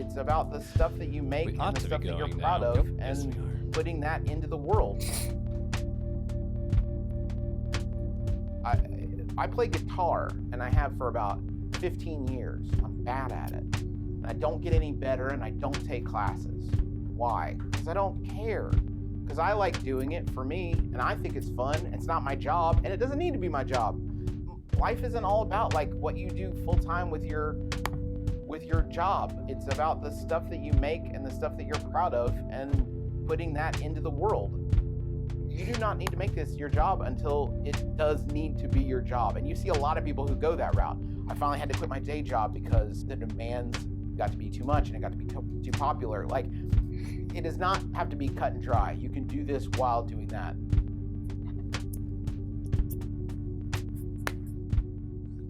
It's about the stuff that you make and the stuff that you're proud of and putting that into the world. I play guitar, and I have for about 15 years. I'm bad at it. I don't get any better, and I don't take classes. Why? Because I don't care. Because I like doing it for me, and I think it's fun. It's not my job, and it doesn't need to be my job. Life isn't all about like what you do full-time with your job. It's about the stuff that you make and the stuff that you're proud of and putting that into the world. You do not need to make this your job until it does need to be your job. And you see a lot of people who go that route. I finally had to quit my day job because the demands got to be too much and it got to be too popular. Like, it does not have to be cut and dry. You can do this while doing that.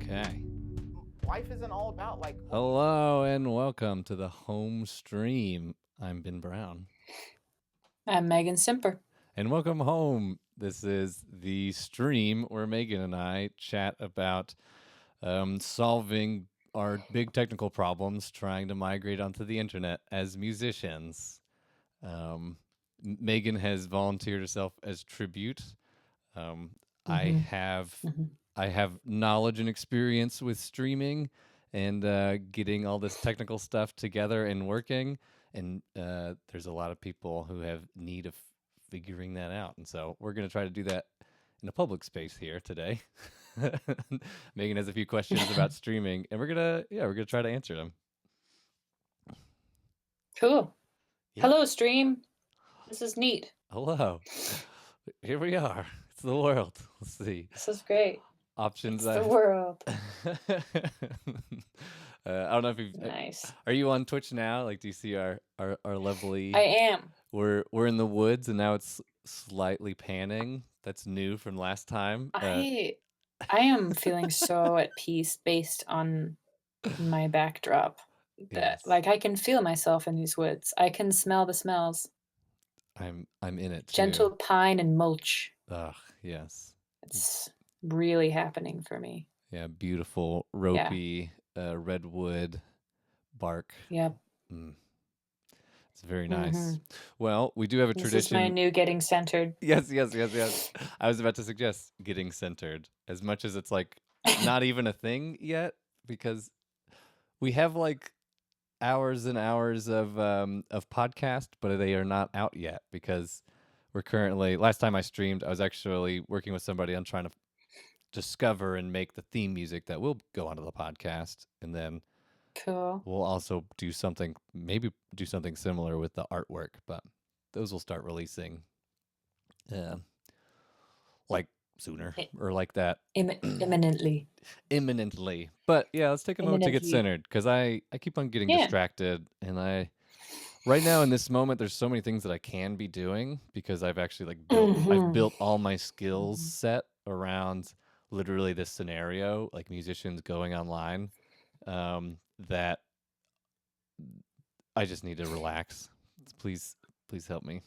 Okay. Life isn't all about like... Hello and welcome to the HOWMstream. I'm Ben Brown. I'm Megan Simper. And welcome home. This is the stream where Megan and I chat about solving our big technical problems, trying to migrate onto the internet as musicians. Megan has volunteered herself as tribute. I have knowledge and experience with streaming and getting all this technical stuff together and working. And there's a lot of people who have need of figuring that out. And so we're going to try to do that in a public space here today. Megan has a few questions about streaming, and we're going to try to answer them. Cool. Yeah. Hello, stream. This is neat. Hello. Here we are. It's the world. Let's see. This is great. Options. It's the world. I don't know if you've... Nice. Are you on Twitch now? Like, do you see our lovely... I am. We're in the woods, and now it's slightly panning. That's new from last time. I am feeling so at peace based on my backdrop that like I can feel myself in these woods. I can smell the smells. I'm in it too. Gentle pine and mulch. Ugh, yes. It's really happening for me. Yeah, beautiful ropey redwood bark. Yep. It's very nice. Well, we do have a tradition. This is my new getting centered. Yes. I was about to suggest getting centered, as much as it's like not even a thing yet, because we have like hours and hours of podcast, but they are not out yet because we're currently... Last time I streamed, I was actually working with somebody on trying to discover and make the theme music that will go onto the podcast, and then Cool. we'll also do something similar with the artwork, but those will start releasing like sooner or like that. Imminently. But yeah, let's take a moment to get centered, because I keep on getting distracted, and right now in this moment there's so many things that I can be doing, because I've actually I've built all my skills set around literally this scenario, like musicians going online, that I just need to relax. Please help me.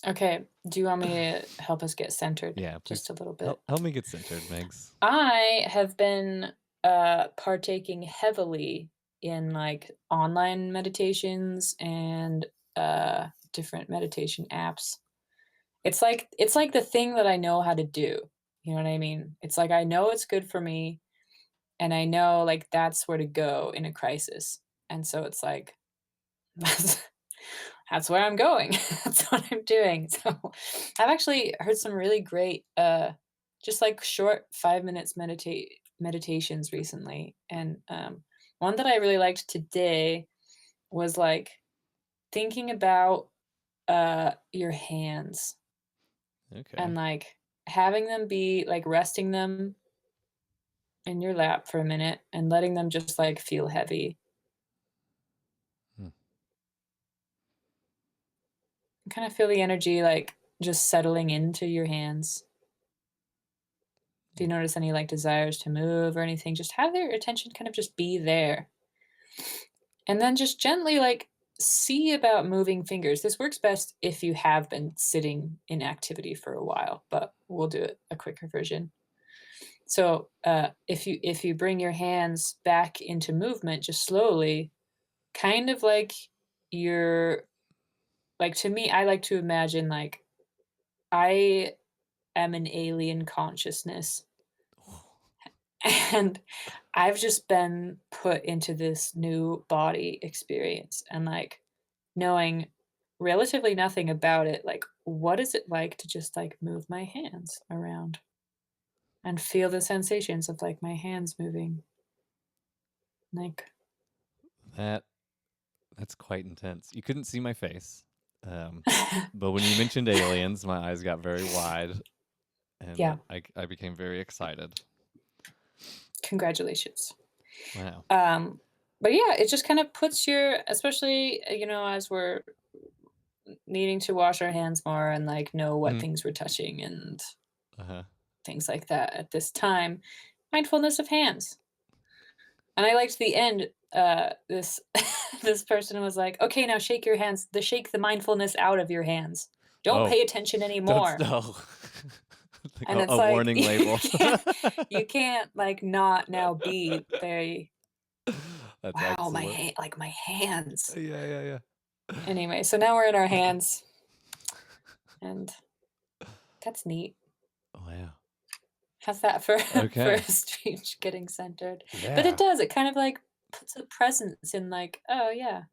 Okay. Do you want me to help us get centered? Yeah, please. Just a little bit. Help me get centered, Megs. I have been partaking heavily in like online meditations and different meditation apps. It's like the thing that I know how to do. You know what I mean? It's like I know it's good for me, and I know like that's where to go in a crisis. And so it's like that's where I'm going. That's what I'm doing. So I've actually heard some really great just like short 5 minutes meditations recently. And one that I really liked today was like thinking about your hands. Okay. And like having them be like resting them in your lap for a minute and letting them just like feel heavy. Kind of feel the energy like just settling into your hands. If you notice any like desires to move or anything, just have their attention kind of just be there. And then just gently like see about moving fingers. This works best if you have been sitting in activity for a while, but we'll do it a quicker version. So if you bring your hands back into movement just slowly, kind of like you're like, to me, I like to imagine, like, I am an alien consciousness, and I've just been put into this new body experience, and, like, knowing relatively nothing about it, like, what is it like to just, like, move my hands around and feel the sensations of, like, my hands moving, like That that's quite intense. You couldn't see my face, but when you mentioned aliens, my eyes got very wide, and Yeah, I became very excited. congratulations. Wow. But yeah, it just kind of puts your especially, as we're needing to wash our hands more and, like, know what Mhm. things we're touching and Uh-huh. things like that at this time, mindfulness of hands. And I liked the end, this this person was like, "Okay, now shake your hands shake the mindfulness out of your hands. Don't Oh, pay attention don't anymore." no. Like And it's a like, warning label. you can't, like, not now be very, That's "Wow, excellent. my hands." Yeah, yeah, yeah. Anyway, so now we're in our hands, and that's neat. Wow. How's that for for a Okay. strange getting centered? But it Yeah. does, it kind of, like, puts a presence in, like, "Oh, yeah,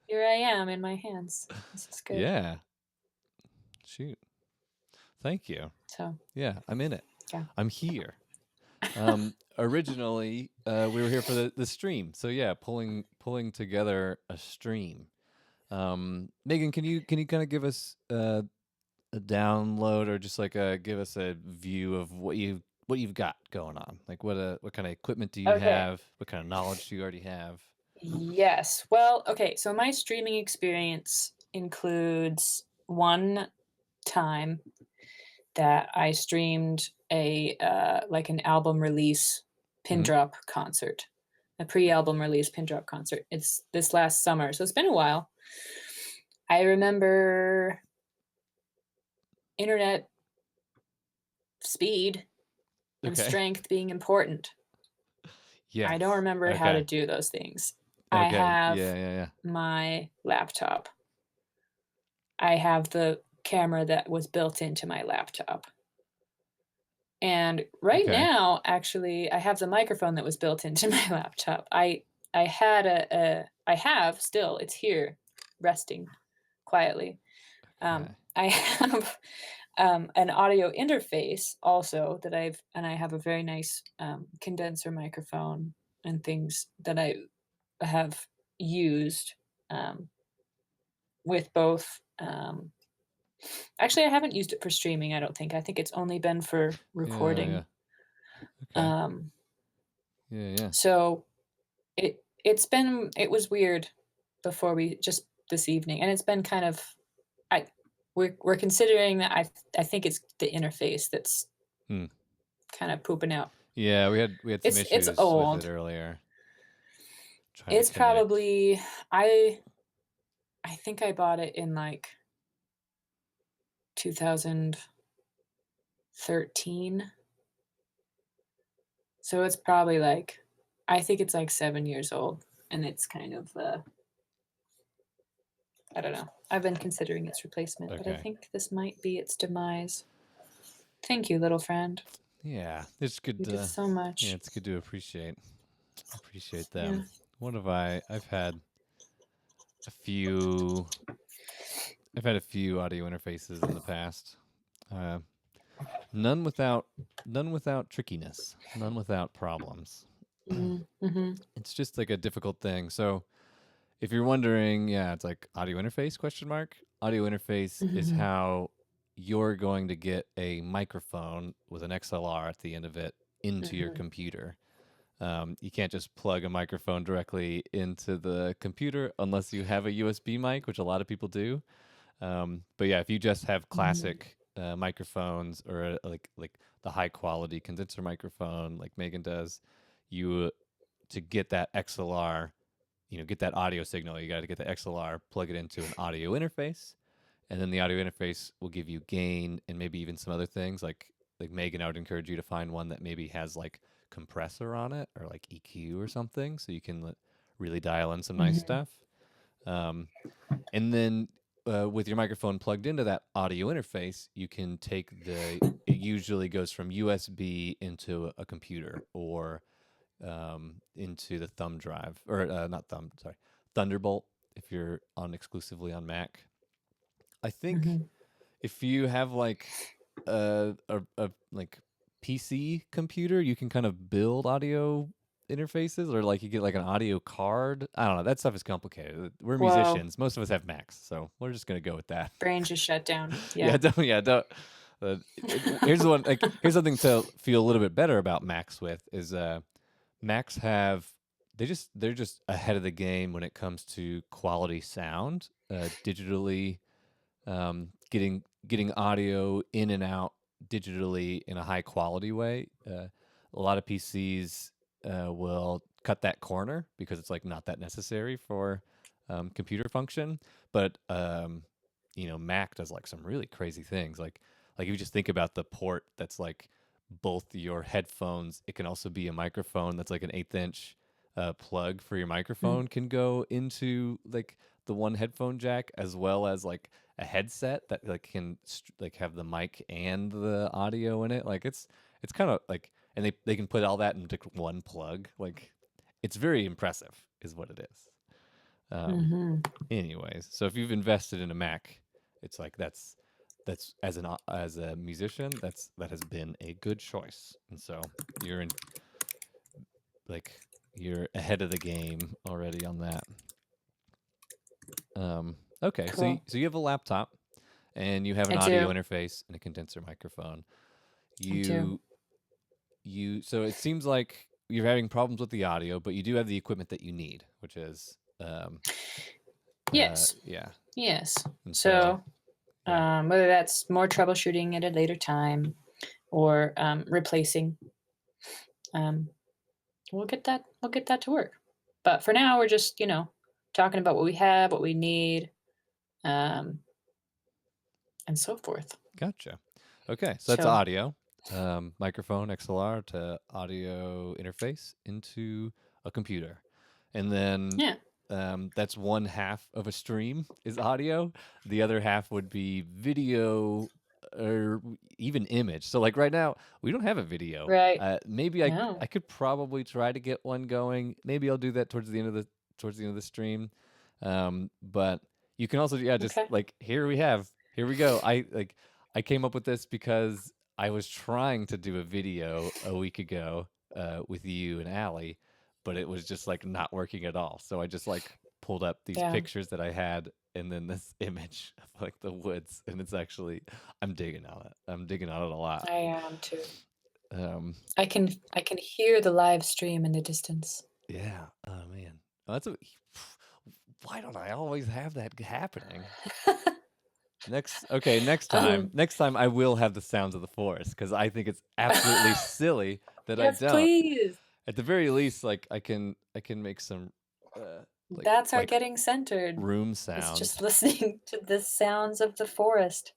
here I am in my hands. This is good." Yeah. Shoot. Thank you. So, Yeah, I'm in it. yeah. I'm here. Originally, we were here for the stream. So yeah, pulling together a stream. Megan, can you kind of give us a download or just like give us a view of what you've got going on? Like what kind of equipment do you Okay. have? What kind of knowledge do you already have? Yes. Well, okay, so my streaming experience includes one time that I streamed like an album release pin Hmm. drop concert, a pre-album release pin drop concert. It's this last summer, so it's been a while. I remember internet speed and Okay. strength being important. I don't Yes. remember how to Okay. do those things. I Okay. have Yeah. Yeah. Yeah. my laptop. I have the camera that was built into my laptop. And right Okay. now, actually, I have the microphone that was built into my laptop. I had I have still, it's here resting quietly. Okay. I have an audio interface also that I have a very nice condenser microphone and things that I have used um, with both. Actually, I haven't used it for streaming. I don't think. I think it's only been for Yeah. recording. Yeah. Okay. Um, Yeah. Yeah. so it was weird before we just this evening, and it's been kind of I we're considering that I think it's the interface that's Hmm. kind of pooping out. Yeah. We had some It's issues with it old. earlier. Trying to It's connect. probably I think I bought it in like 2013. So it's probably like I think it's like 7 years old, and it's kind of, I don't know. I've been considering its replacement, but I Okay. think this might be its demise. Thank you, little friend. Yeah. It's good You did to. so Yeah. much. It's good to appreciate Yeah. them. What have I've had a few. I've had a few audio interfaces in the past. Uh, none without trickiness. None without problems. Mhm. It's just like a difficult thing. So if you're wondering, yeah, it's like audio interface question mark. Audio interface is Mhm. how you're going to get a microphone with an XLR at the end of it into your Mhm. computer. You can't just plug a microphone directly into the computer unless you have a USB mic, which a lot of people do. But yeah, if you just have Mhm. classic microphones or like the high quality condenser microphone like Megan does, you to get that XLR, get that audio signal, you got to get the XLR, plug it into an audio interface, and then the audio interface will give you gain and maybe even some other things like Megan. I would encourage you to find one that maybe has like compressor on it or like EQ or something, so you can really dial in some nice stuff. And then with your microphone plugged into that audio interface, you can take it usually goes from USB into a computer or into the thumb drive, or not thumb, sorry, Thunderbolt if you're exclusively on Mac. I think if you have like a like PC computer, you can kind of build audio interfaces, or like you get like an audio card. I don't know. That stuff is complicated. We're Whoa. musicians. Most of us have Macs, so we're just gonna go with that. Brain just shut down. Yeah, don't. Here's the one. Like, here's something to feel a little bit better about Macs with is Macs have they're just ahead of the game when it comes to quality sound, digitally, getting audio in and out digitally in a high quality way. A lot of PCs will cut that corner because it's like not that necessary for computer function, but Mac does like some really crazy things. Like if you just think about the port that's like both your headphones, it can also be a microphone that's like an 1/8 inch plug for your microphone can go into like the one headphone jack, as well as like a headset that like can like have the mic and the audio in it. Like it's kind of like, and they can put all that into one plug. Like it's very impressive is what it is. Anyways, so if you've invested in a Mac, it's like that's as a musician, that has been a good choice. And so you're ahead of the game already on that. Okay, Cool. so you have a laptop and you have an audio interface and a condenser microphone. So it seems like you're having problems with the audio, but you do have the equipment that you need, which is yes. Yeah. Yes. And So whether that's more troubleshooting at a later time or replacing, we'll get that to work. But for now, we're just talking about what we have, what we need, and so forth. Gotcha. Okay, so that's audio, microphone, XLR to audio interface into a computer, and then that's one half of a stream is audio. The other half would be video or even image. So like right now we don't have a video. Right. Maybe I could probably try to get one going. Maybe I'll do that towards the end of the stream. But you can also just like here we go. I came up with this because I was trying to do a video a week ago with you and Allie, but it was just like not working at all. So I just like pulled up these pictures that I had and then this image of like the woods, and it's actually I'm digging on it. I'm digging on it a lot. I am too. I can hear the live stream in the distance. Yeah. Oh man. Why don't I always have that happening? Next time I will have the sounds of the forest, because I think it's absolutely silly that I don't. Please. At the very least, like I can make some. That's our getting centered. Room sounds. It's just listening to the sounds of the forest.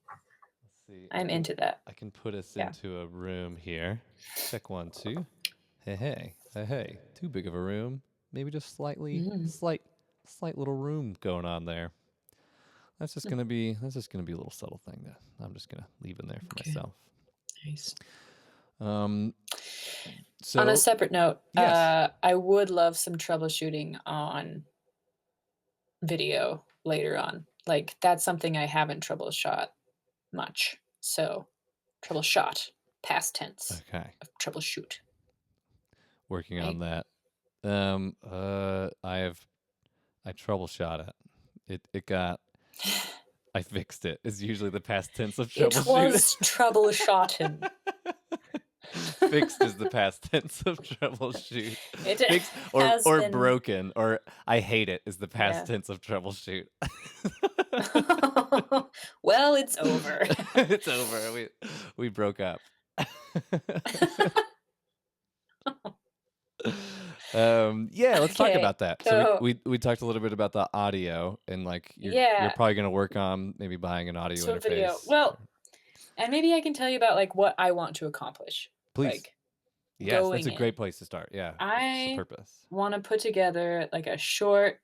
Let's see. I'm into that. I can put us into a room here. Check 1, 2. Hey. Too big of a room. Maybe just slight little room going on there. That's just gonna be a little subtle thing that I'm just gonna leave in there for myself. Nice. So on a separate note, yes. I would love some troubleshooting on video later on. Like that's something I haven't troubleshot much. So troubleshot, past tense. Okay. Of troubleshoot. Working on that. I troubleshot it. It got. I fixed it. It's usually the past tense of troubleshoot. It was troubleshotting. Fixed is the past tense of troubleshoot. Fixed or been... broken, or I hate it is the past tense of troubleshoot. Well, it's over. It's over. We broke up. Let's talk about that. So we talked a little bit about the audio, and like you're probably going to work on maybe buying an audio interface. Video. Well, and maybe I can tell you about like what I want to accomplish. Please. Like, Yes, that's going a great in. place to start. Yeah. What's the I purpose? want to put together like a short,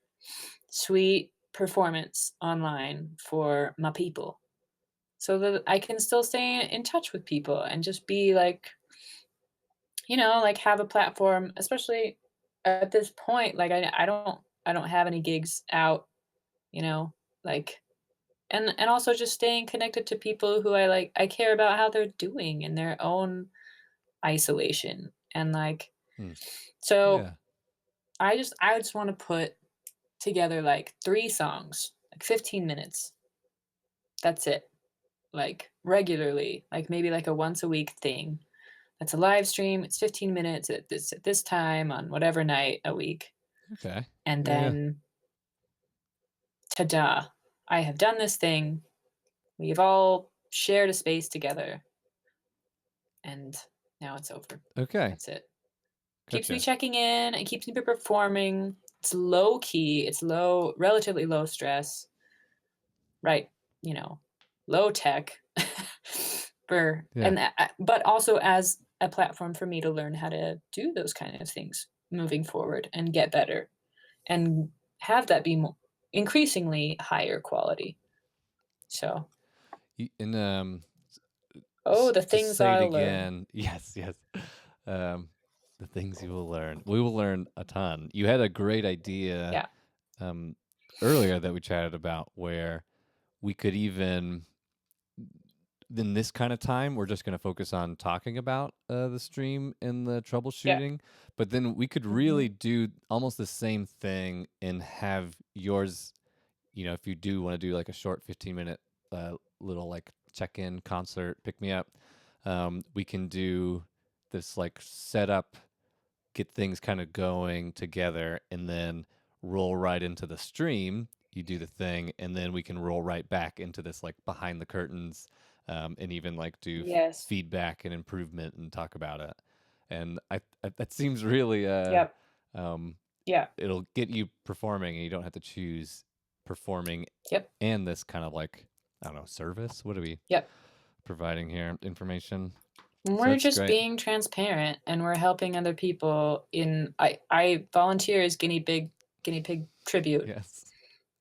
sweet performance online for my people so that I can still stay in touch with people and just be like, like have a platform, especially at this point. Like I don't have any gigs out, you know, like and also just staying connected to people who I care about how they're doing in their own isolation. And like Hmm. so Yeah. I just want to put together like 3 songs, like 15 minutes. That's it. Like regularly, like maybe like a once a week thing. That's a live stream. It's 15 minutes at this time on whatever night a week. Okay. And Yeah. then ta-da, I have done this thing. We've all shared a space together. And now it's over. Okay. That's it. Keeps me Gotcha. checking in. It keeps me performing. It's low key. It's relatively low stress. Right. Low tech. Yeah. But also as a platform for me to learn how to do those kind of things moving forward and get better and have that be increasingly higher quality. So, And the to things say it I'll learn. again, yes, yes. Um, the things you will learn. We will learn a ton. You had a great idea Yeah. um, earlier that we chatted about where we could even, in this kind of time, we're just going to focus on talking about the stream and the Yeah. troubleshooting. But then we could really do almost the same thing and have yours, if you do want to do like a short 15-minute little like check-in concert, pick me up, we can do this like setup, get things kind of going together, and then roll right into the stream. You do the thing, and then we can roll right back into this like behind the curtains, and even like do Yes. feedback and improvement and talk about it. And that seems really Yep. um, Yeah. it'll get you performing, and you don't have to choose performing Yep. and this kind of like, I don't know, service. What are we Yep. providing here? Information. And So we're that's just great. being transparent and we're helping other people I volunteer as guinea pig tribute Yes.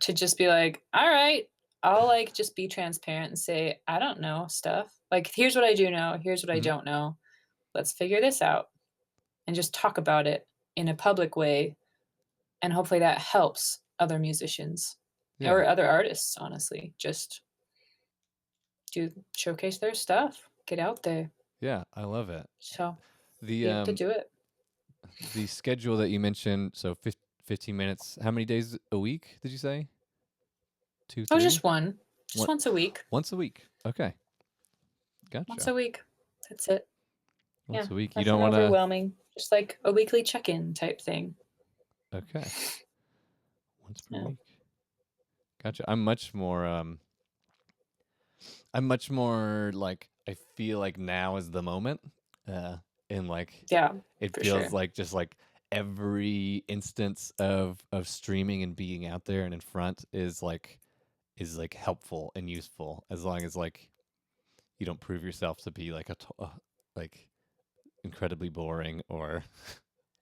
to just be like, all right, I'll like just be transparent and say, I don't know stuff. Like, here's what I do know, here's what I Hmm. don't know. Let's figure this out and just talk about it in a public way. And hopefully that helps other musicians Yeah. or other artists, honestly. Just showcase their stuff, get out there. Yeah, I love it. So The be able to do it. the schedule that you mentioned, so 15 minutes. How many days a week did you say? 2, Oh, 3? just one. Just One, once a week. once a week. Okay. Once Gotcha. a week. That's it. Yeah. Once a week. You don't Nothing want to. overwhelming. Just like a weekly check-in type thing. Okay. Once per Yeah. week. Gotcha. I'm much more like, I feel like now is the moment. And like Yeah, it for feels sure. like just like every instance of streaming and being out there and in front is like helpful and useful, as long as like you don't prove yourself to be like like incredibly boring or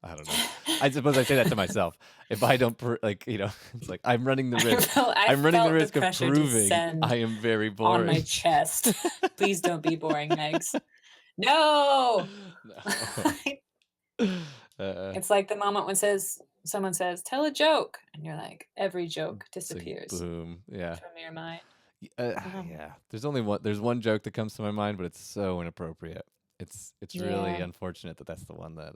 I don't know. I suppose I say that to myself. If I don't it's like I'm running the risk. I I'm running the felt the risk of pressure proving descend I am very on my boring. chest. Please don't be boring, Megs. No. No. It's like the moment when someone says, "Tell a joke," and you're like, every joke it's like disappears boom. Yeah. from your mind. Yeah. There's one joke that comes to my mind, but it's so inappropriate. It's really Yeah. unfortunate that that's the one that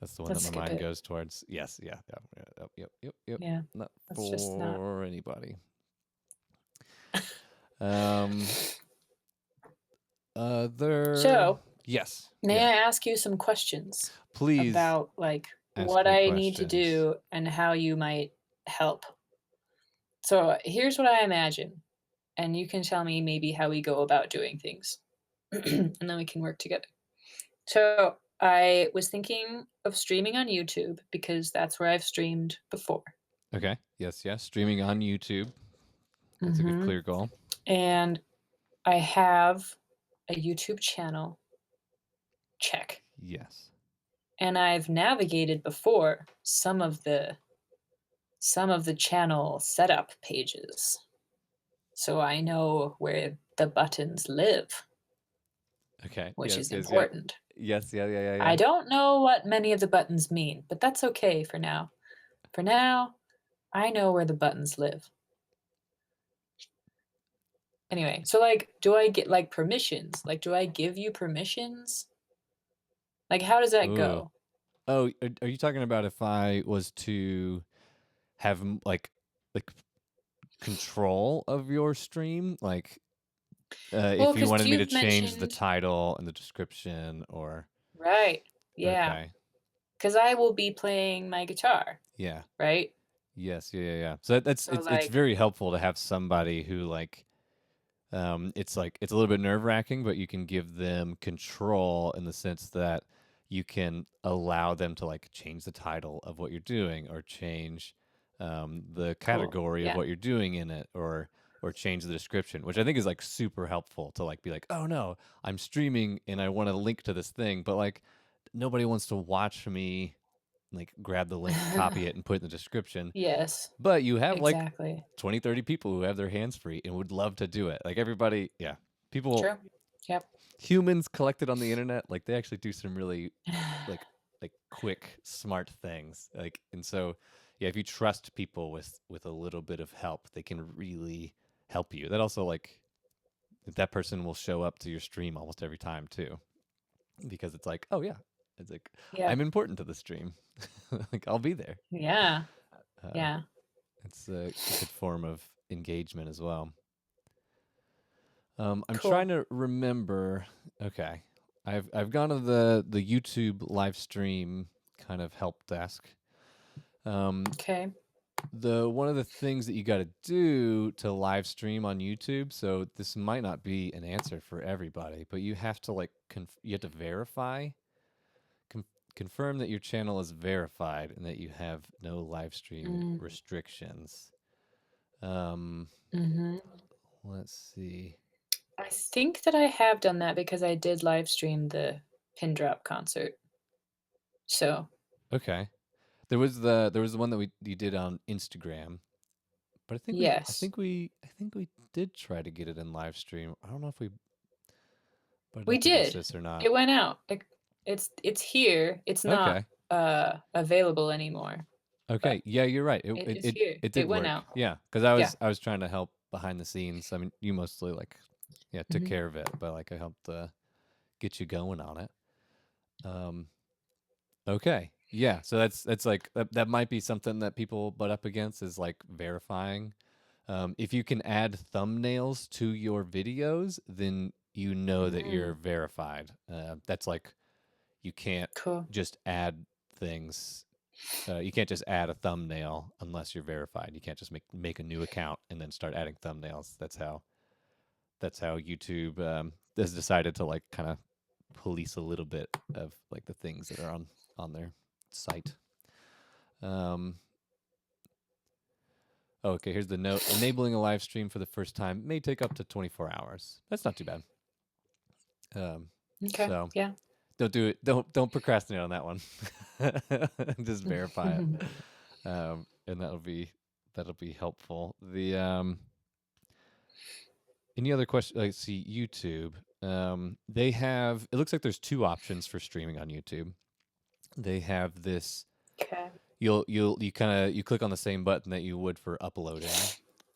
Let's my skip mind it. goes towards. Yes, yeah, yep. Yeah. Not Let's just not. for anybody. Um So, Yes. may Yeah. I ask you some questions Please about like ask what me I need to questions. do and how you might help? So, here's what I imagine, and you can tell me maybe how we go about doing things, and then we can work together. So, I was thinking of streaming on YouTube because that's where I've streamed before. Okay. Yes, yes. Streaming on YouTube. That's a good Hmm. clear goal. And I have a YouTube channel. Check. Yes. And I've navigated before some of the channel setup pages. So I know where the buttons live, Okay. which Yes. is Yes. Yep. important. Yes. Yeah. Yeah. Yeah. I Yeah. don't know what many of the buttons mean, but that's okay for now. For now, I know where the buttons live. Anyway, so like, do I get like permissions? Like, do I give you permissions? Like, how does that Ooh. go? Oh, are you talking about if I was to have like control of your stream, like Well, if you because wanted me to you've change the mentioned, title and the description, or right? Yeah, okay, because I will be playing my guitar, yeah, right? yes, yeah, yeah, yeah. So that's So it's like, very helpful to have somebody who it's a little bit nerve wracking, but you can give them control in the sense that you can allow them to like change the title of what you're doing, or change the cool. category of Yeah. what you're doing in it, or change the description, which I think is like super helpful to like be like, oh no, I'm streaming and I want to link to this thing, but like nobody wants to watch me like grab the link, copy it, and put it in the description. Yes, But you have like exactly. 20, 30 people who have their hands free and would love to do it. Like everybody, yeah. People, True. Yep. humans collected on the internet, like they actually do some really like quick, smart things. Like, and so yeah, if you trust people with a little bit of help, they can really help you. That also like that person will show up to your stream almost every time too. Because it's like, oh yeah. It's like Yep. I'm important to the stream. Like I'll be there. Yeah. Uh, Yeah. it's a good form of engagement as well. I'm trying Cool. to remember. Okay, I've gone to the YouTube live stream kind of help desk. Okay. The one of the things that you got to do to live stream on YouTube. So this might not be an answer for everybody, but you have to like you have to verify, con- confirm that your channel is verified and that you have no live stream Mm, restrictions. Um, mm-hmm. let's see. I think that I have done that because I did live stream the pin drop concert. So Okay. There was the one that you did on Instagram, but yes, I think we did try to get it in live stream. I don't know if we butted we up against did. this or not. It went out. It's here. It's not Okay. available anymore. But Okay. Yeah, you're right. it is here. It did It went work. out. Yeah, because Yeah. I was trying to help behind the scenes. I mean, you mostly like yeah took Hmm. care of it, but like I helped get you going on it. Um. Okay. Yeah. So that's like that might be something that people butt up against is like verifying. If you can add thumbnails to your videos, then you know that you're Mm, verified. That's like you can't cool. just add things. You can't just add a thumbnail unless you're verified. You can't just make a new account and then start adding thumbnails. That's how YouTube has decided to like kind of police a little bit of like the things that are on their site. Um, Oh, okay, here's the note. Enabling a live stream for the first time may take up to 24 hours. That's not too bad. Um, Okay. so Yeah. don't do it. Don't procrastinate on that one. Just verify it, and that'll be helpful. The any other question? Like, see YouTube. They have. It looks like there's two options for streaming on YouTube. They have this. Okay. You kind of you click on the same button that you would for uploading,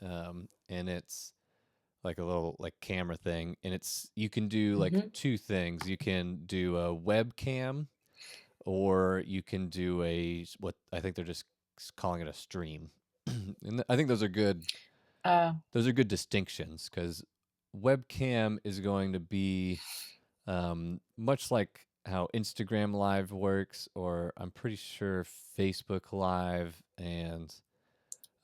and it's like a little like camera thing, and it's you can do like Hmm. two things. You can do a webcam, or you can do what I think they're just calling it a stream. And I think those are good. Uh, Those are good distinctions because webcam is going to be much like how Instagram Live works, or I'm pretty sure Facebook Live and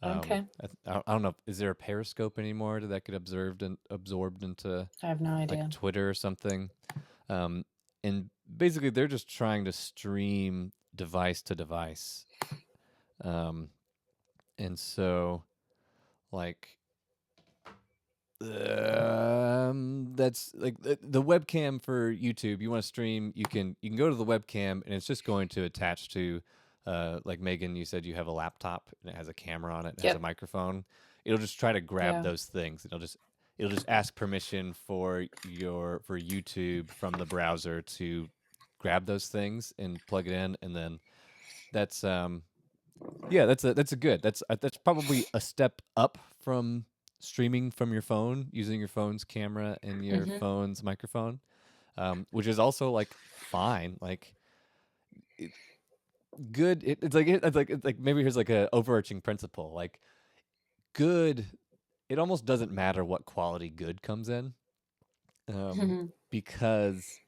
okay. I don't know. Is there a Periscope anymore? Did that get observed and absorbed into I have no like idea. Twitter or something? Um, and basically, they're just trying to stream device to device. Um, and so, like, That's like the webcam for YouTube. You want to stream, you can go to the webcam, and it's just going to attach to, like Megan, you said you have a laptop and it has a camera on it, it has a Yep. microphone. It'll just try to grab Yeah. those things. It'll just ask permission for YouTube from the browser to grab those things and plug it in, and then that's yeah, that's a good. That's probably a step up from streaming from your phone using your phone's camera and your Mm-hmm. phone's microphone, which is also like fine. Like it, good. It's like maybe here's like a overarching principle. Like good. It almost doesn't matter what quality good comes in, because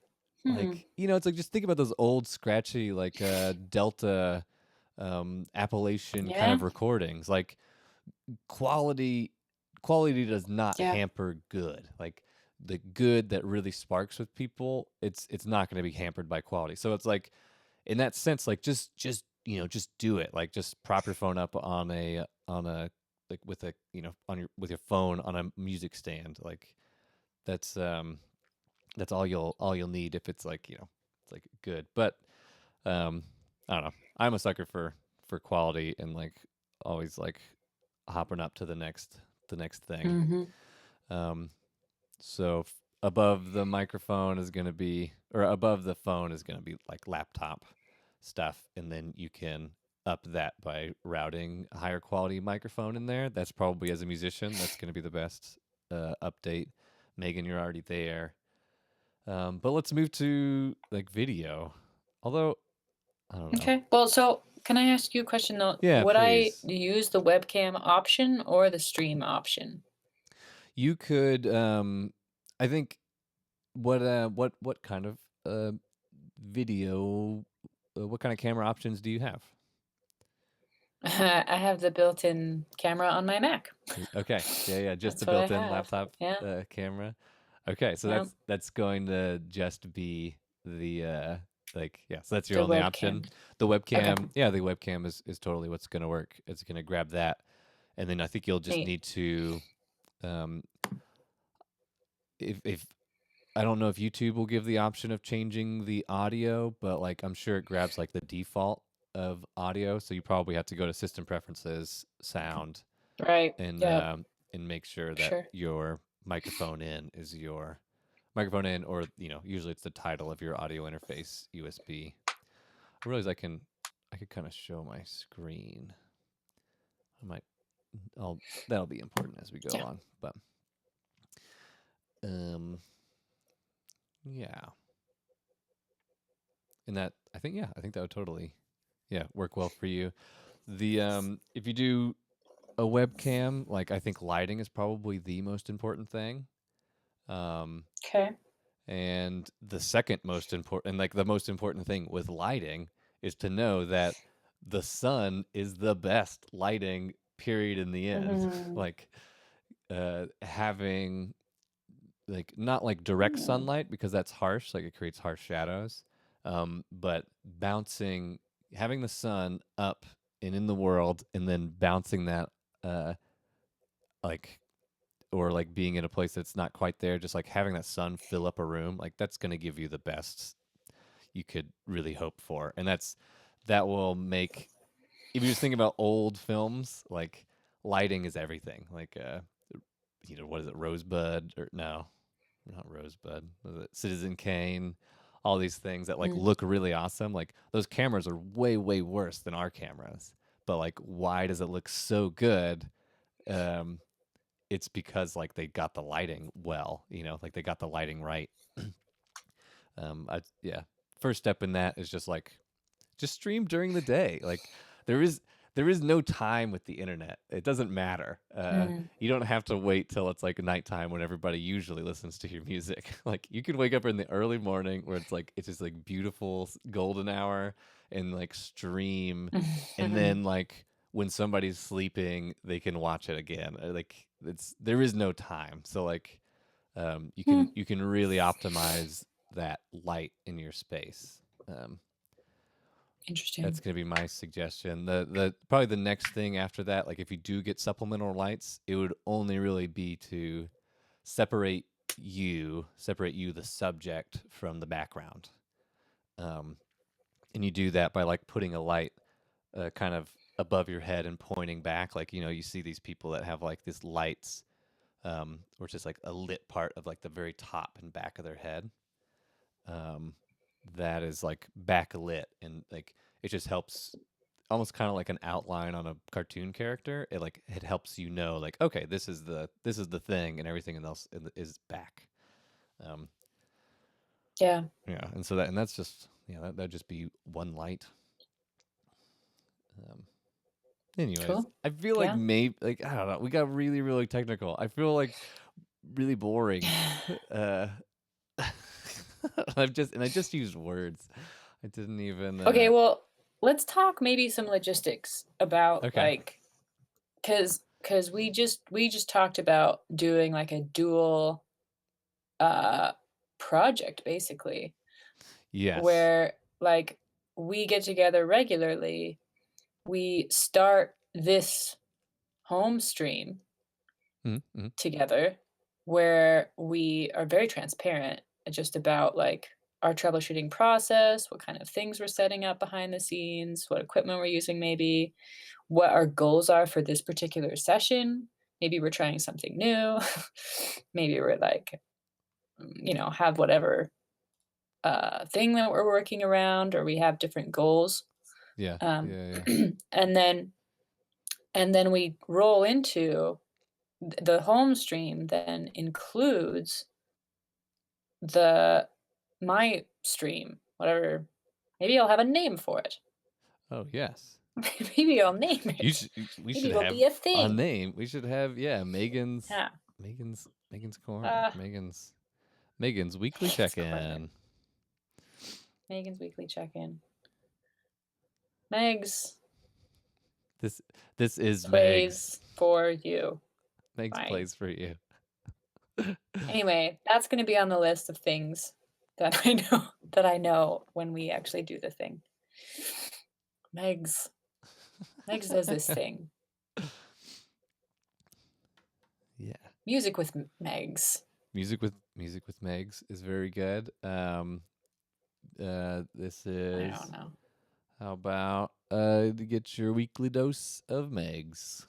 like it's like just think about those old scratchy like Delta Appalachian kind Yeah. of recordings. Like quality quality does not Yeah. hamper good. Like the good that really sparks with people, it's not going to be hampered by quality. So it's like in that sense, like just just do it. Like just prop your phone up on a like with a on your with your phone on a music stand. Like that's that's all you'll need if it's like it's like good. But um I don't know. I'm a sucker for quality and like always like hopping up to the next thing. Mm-hmm. Um, so above the microphone is going to be, or above the phone is going to be like laptop stuff, and then you can up that by routing a higher quality microphone in there. That's probably as a musician, that's going to be the best update. Megan, you're already there. But let's move to like video. Although I don't know. Okay. Well, so can I ask you a question though? Yeah, Would I please. use the webcam option or the stream option? You could I think what kind of video what kind of camera options do you have? I have the built-in camera on my Mac. Okay. Yeah, just the That's what I built-in have. laptop Yeah. camera. Okay, so Yeah. that's going to just be the like so that's your The only option. webcam. The Okay. webcam, the webcam is totally what's going to work. It's going to grab that, and then I think you'll just Neat. need to um if I don't know if YouTube will give the option of changing the audio, but like I'm sure it grabs like the default of audio, so you probably have to go to system preferences, sound, Right. Yeah. and make sure that Sure. your microphone in is your microphone in, or usually it's the title of your audio interface USB. I realize I could kind of show my screen. I might that'll be important as we go Yeah. along, but um yeah. And that I think that would totally work well for you. The if you do a webcam, like I think lighting is probably the most important thing. Um Okay. and the second most important, and like the most important thing with lighting is to know that the sun is the best lighting period in the end. Mm-hmm. Like having like not like direct sunlight because that's harsh, like it creates harsh shadows, but bouncing having the sun up and in the world and then bouncing that uh like or like being in a place that's not quite there, just like having that sun fill up a room, like that's going to give you the best you could really hope for. And that will make, if you just think about old films, like lighting is everything. Like what is it, Rosebud, or no, not Rosebud, was it Citizen Kane? All these things that like look really awesome. Like those cameras are way, way worse than our cameras. But like, why does it look so good? It's because like they got the lighting well, like they got the lighting right. Yeah. First step in that is just stream during the day. Like there is no time with the internet. It doesn't matter. You don't have to wait till it's like nighttime when everybody usually listens to your music. Like you can wake up in the early morning where it's just like beautiful golden hour and like stream, and then like when somebody's sleeping, they can watch it again. Like there is no time. So like you can really optimize that light in your space. Interesting. That's going to be my suggestion. The probably the next thing after that, like if you do get supplemental lights, it would only really be to separate you, the subject, from the background. And you do that by like putting a light kind of above your head and pointing back. Like, you see these people that have like these lights, or just like a lit part of like the very top and back of their head. That is like backlit, and like it just helps, almost kind of like an outline on a cartoon character. It helps like, okay, this is the thing, and everything else is back. Yeah. Yeah, and so that's just that'd just be one light. Anyways, Cool. I feel like maybe like I don't know, we got really really technical. I feel like really boring. I just used words. I didn't even. Okay, well, let's talk maybe some logistics about like, cause we just talked about doing like a dual project basically. Yes. Where like we get together regularly, we start this home stream Mm-hmm. together, where we are very transparent just about like our troubleshooting process, what kind of things we're setting up behind the scenes, what equipment we're using, maybe what our goals are for this particular session. Maybe we're trying something new. Maybe we're like, have whatever thing that we're working around, or we have different goals. Yeah. And then we roll into the home stream then includes my stream, whatever. Maybe I'll have a name for it. Oh yes. Maybe I'll name it. We Maybe should it'll have be a thing. a name. We should have Megan's. Yeah. Megan's corner. Megan's weekly check-in. Megan's weekly check-in. Meg's. This is plays Meg's for you. Meg's Fine. plays for you. Anyway, that's going to be on the list of things that I know when we actually do the thing. Meg's does this thing. Yeah. Music with Meg's. Music with Meg's is very good. This is. I don't know. How about to get your weekly dose of Meg's?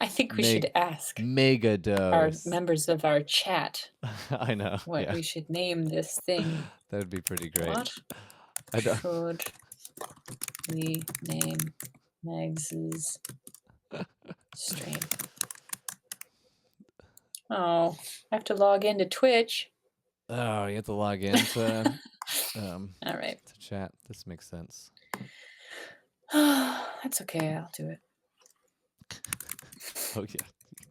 I think we should ask mega our dose. members of our chat. I know. What we should name this thing. That would be pretty great. What should we name Meg's stream? Oh, I have to log into Twitch. Oh, you have to log in to all right, to chat. This makes sense. That's okay. I'll do it. Oh yeah,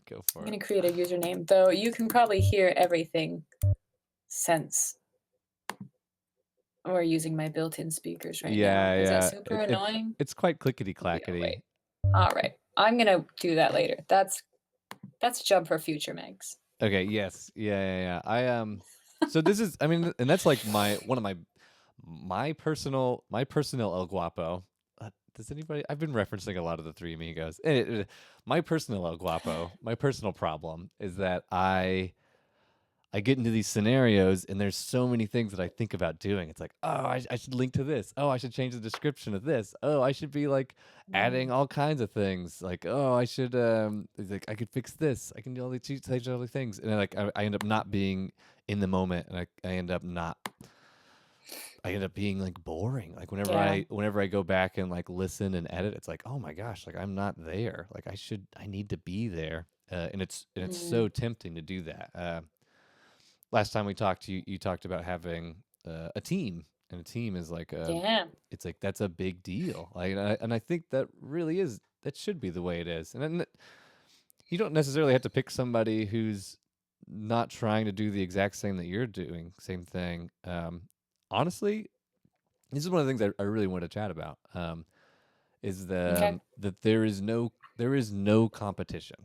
go for it. I'm gonna create a username, though. You can probably hear everything since we're using my built-in speakers right now. Is that super annoying? It's quite clickety clackety. Yeah, all right, I'm gonna do that later. That's a job for future Megs. Okay. Yes. Yeah. So this is, I mean, and that's like one of my personal El Guapo. Does anybody? I've been referencing a lot of the Three Amigos. My personal El Guapo, my personal problem is that I get into these scenarios and there's so many things that I think about doing. It's like, oh, I should link to this. Oh, I should change the description of this. Oh, I should be like adding all kinds of things. Like, oh, I should like I could fix this. I can do all these change all these things. And then like I end up not being in the moment, and I end up being like boring. Like whenever I go back and like listen and edit, it's like, oh my gosh, like I'm not there. Like I need to be there. And it's so tempting to do that. Last time we talked, you talked about having a team, and a team is like it's like that's a big deal. Like, and I think that should be the way it is. And then you don't necessarily have to pick somebody who's not trying to do the exact same that you're doing, same thing. Honestly, this is one of the things I really want to chat about. Is that there is no competition.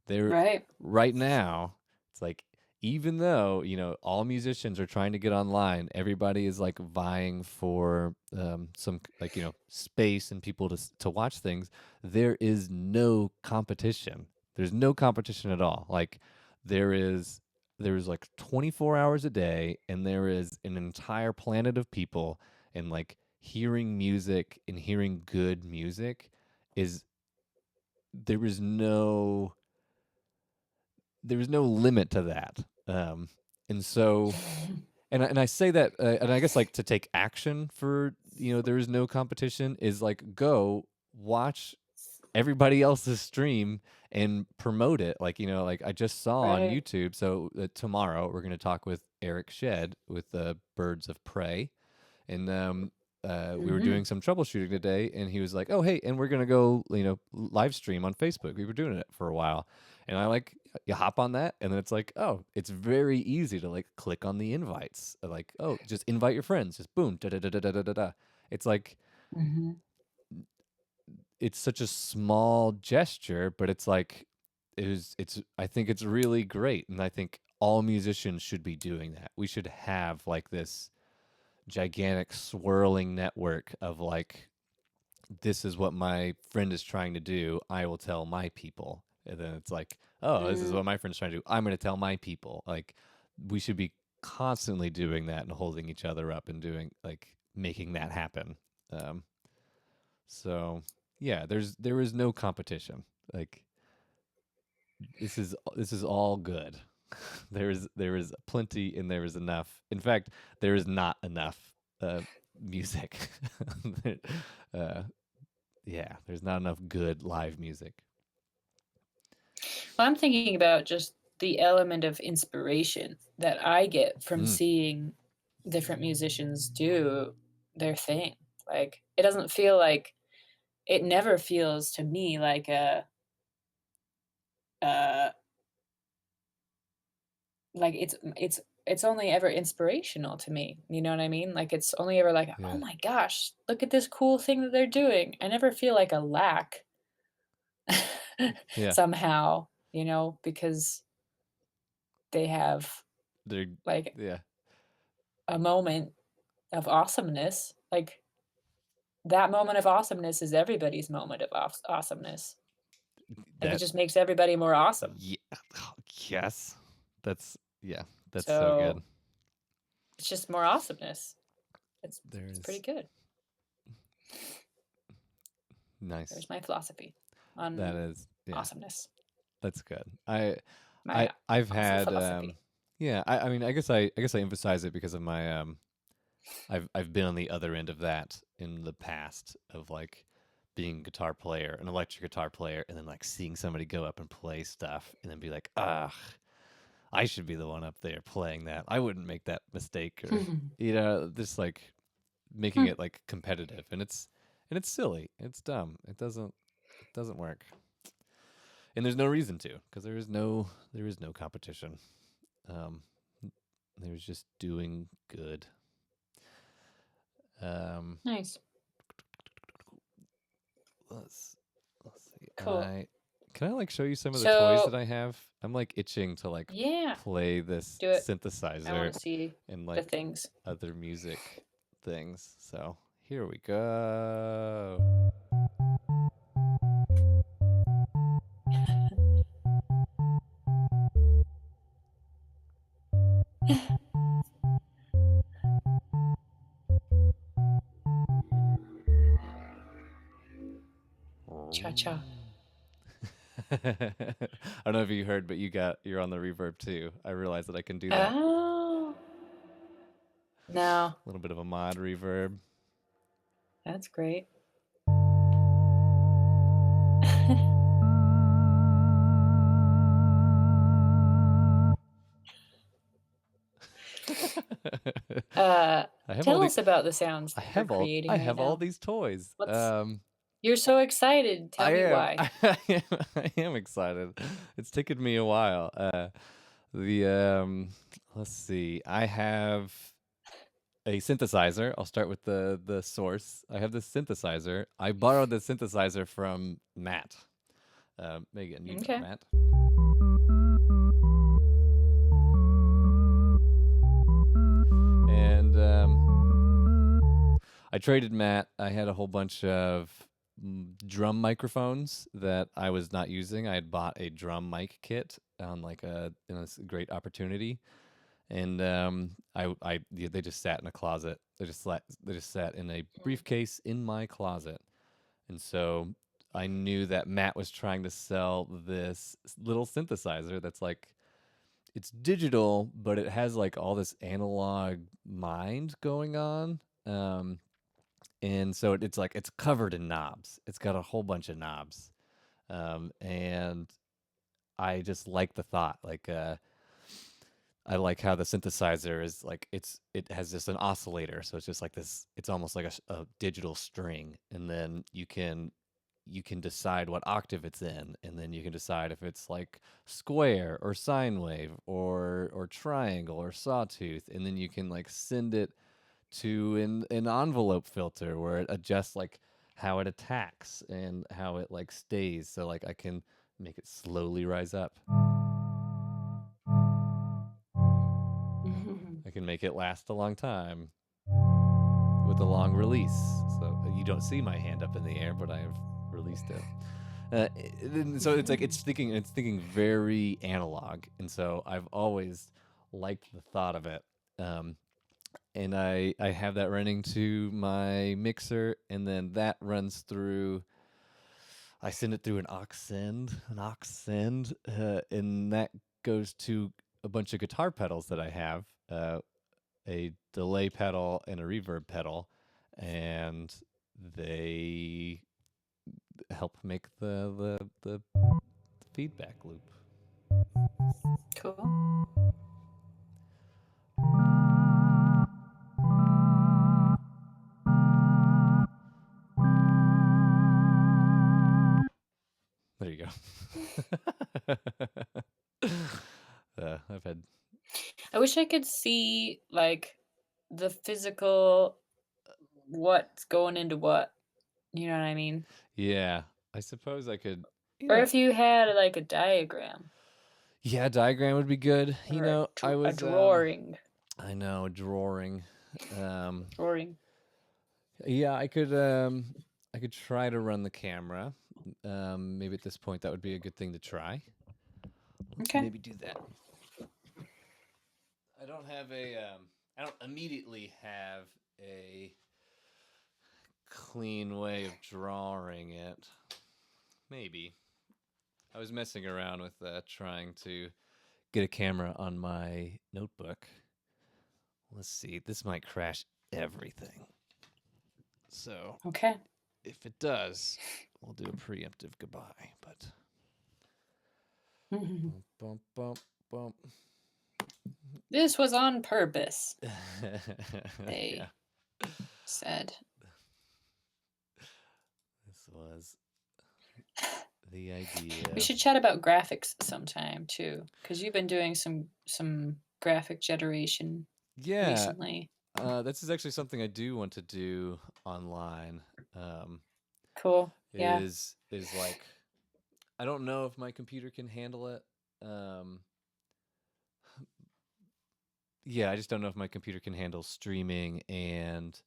Right now, it's like, even though all musicians are trying to get online, everybody is like vying for some space and people to watch things. There is no competition. There's no competition at all. Like there is there's like 24 hours a day, and there is an entire planet of people, and like hearing music and hearing good music is there is no there is no limit to that. And so and I say that, and I guess like to take action for there is no competition is like go watch everybody else's stream and promote it. Like like I just saw on Right. YouTube. So tomorrow we're going to talk with Eric Shed with the Birds of Prey, and we were Mhm. doing some troubleshooting today, and he was like, "Oh, hey, and we're gonna go, live stream on Facebook." We were doing it for a while, and I like you hop on that, and then it's like, oh, it's very easy to like click on the invites, like, oh, just invite your friends, just boom, da da da da da da da. Da. It's like Mhm. it's such a small gesture, but it's like it's I think it's really great, and I think all musicians should be doing that. We should have like this gigantic swirling network of like this is what my friend is trying to do, I will tell my people. And then it's like, oh, this is Mm. what my friend's trying to do, I'm going to tell my people. Like we should be constantly doing that and holding each other up and doing like making that happen. um so yeah, there is no competition. Like this is all good. There is plenty and there is enough. In fact, there is not enough music. uh, yeah, there's not enough good live music. Well, I'm thinking about just the element of inspiration that I get from Mm, seeing different musicians do their thing. Like, it doesn't feel like it never feels to me like uh like it's only ever inspirational to me. You know what I mean? Like it's only ever like, "Oh yeah, my gosh, look at this cool thing that they're doing." I never feel like a lack yeah. somehow, because they have They're like yeah. a moment of awesomeness. Like that moment of awesomeness is everybody's moment of awesomeness. Like it That just makes everybody more awesome. yeah. Yes, that's yeah. That's so good. So it's just more awesomeness. It's pretty There's good. nice. There's my philosophy That on is yeah. awesomeness. That's good. I My I've awesome had philosophy. yeah. I mean I guess I emphasize it because of my I've been on the other end of that in the past of like being a guitar player, an electric guitar player, and then like seeing somebody go up and play stuff and then be like, ah, I should be the one up there playing that. I wouldn't make that mistake, or just like making it like competitive, and it's silly. It's dumb. It doesn't work. And there's no reason to, because there is no competition. Um there's just doing good. Um Nice. let's let's see. Cool. Can I like show you some of the toys that So, I have? I'm like itching to like yeah, play this do it. I synthesizer want to see and the like things. other music things. So here we go. Cha cha. I don't know if you heard, but you're on the reverb too. I realized that I can do that. Oh, no, A little bit of a mod reverb. that's great. uh, I have all Tell the us about the sounds I that you're have all I creating right have all now. these toys. What's You're so excited. Tell I me am. why. I am excited. It's taken me a while. The let's see. I have a synthesizer. I'll start with the source. I have this synthesizer. I borrowed the synthesizer from Matt. Megan, you know Okay. Matt. And I traded Matt. I had a whole bunch of drum microphones that I was not using. I had bought a drum mic kit on like a great opportunity, and they just sat in a closet. They just sat in a briefcase in my closet, and so I knew that Matt was trying to sell this little synthesizer that's like, it's digital, but it has like all this analog mind going on. And so it's like it's covered in knobs. It's got a whole bunch of knobs, and I just like the thought. Like I like how the synthesizer is like it has just an oscillator, so it's just like this. It's almost like a digital string, and then you can decide what octave it's in, and then you can decide if it's like square or sine wave or triangle or sawtooth, and then you can like send it to an envelope filter where it adjusts like how it attacks and how it like stays. So like I can make it slowly rise up. I can make it last a long time with a long release. So you don't see my hand up in the air, but I have released it. So it's like it's thinking very analog, and so I've always liked the thought of it. And I have that running to my mixer, and then that runs through. I send it through an aux send, and that goes to a bunch of guitar pedals that I have, a delay pedal and a reverb pedal, and they help make the feedback loop. Cool. There you go. I've had. I wish I could see like the physical what's going into what. You know what I mean? Yeah, I suppose I could. Or if you had like a diagram. Yeah, diagram would be good. You Or know, I was a drawing. I know, drawing. Drawing. Yeah, I could try to run the camera. Maybe at this point that would be a good thing to try. Let's Okay. maybe do that. I don't have I don't immediately have a clean way of drawing it. Maybe. I was messing around with trying to get a camera on my notebook. Let's see. This might crash everything. So, okay. If it does, we'll do a preemptive goodbye. But bump, bump, bump. This was on purpose. They said. This was the idea. We should chat about graphics sometime too, because you've been doing some graphic generation recently. This is actually something I do want to do online. Cool. Yeah. Is like, I don't know if my computer can handle it. Yeah, I just don't know if my computer can handle streaming and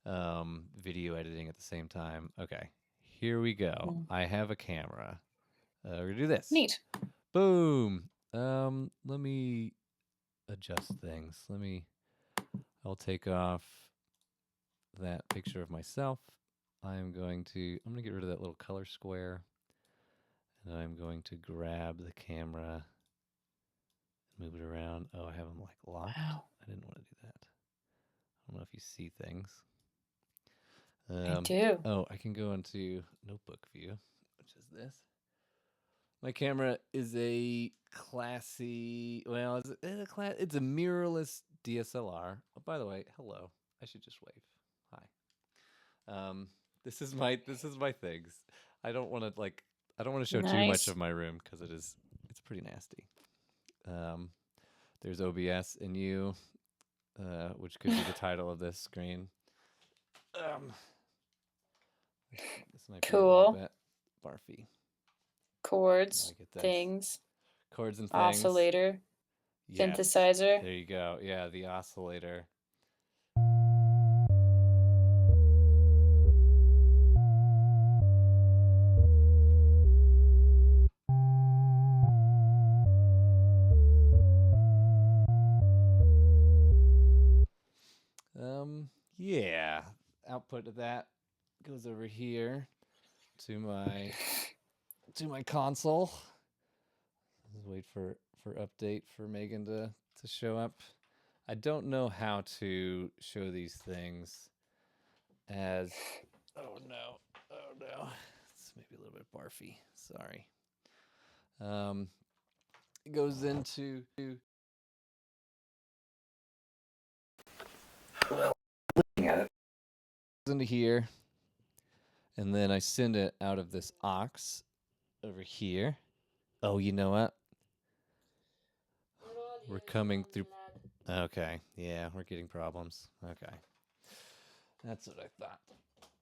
video editing at the same time. Okay, here we go. I have a camera. We're gonna do this. Neat. Boom. Let me adjust things. I'll take off that picture of myself. I'm gonna get rid of that little color square. And I'm going to grab the camera, move it around. Oh, I have them like locked. Wow. I didn't want to do that. I don't know if you see things. I do. Oh, I can go into notebook view, which is this. My camera is a classy, well, it's a mirrorless DSLR. Oh, by the way, hello. I should just wave. Hi. This is my things. I don't want to show too much of my room because it's pretty nasty. There's OBS in you, which could be the title of this screen. This might be a little bit barfy. Chords, things. Chords and things. Oscillator. Yes. Synthesizer. There you go. Yeah, the oscillator. output of that goes over here to my console. Let's wait for update for Megan to show up. I don't know how to show these things as oh no. It's maybe a little bit barfy. Sorry. It goes into into here, and then I send it out of this aux over here. Oh, you know what? We're coming through. Okay, yeah, we're getting problems. Okay, that's what I thought.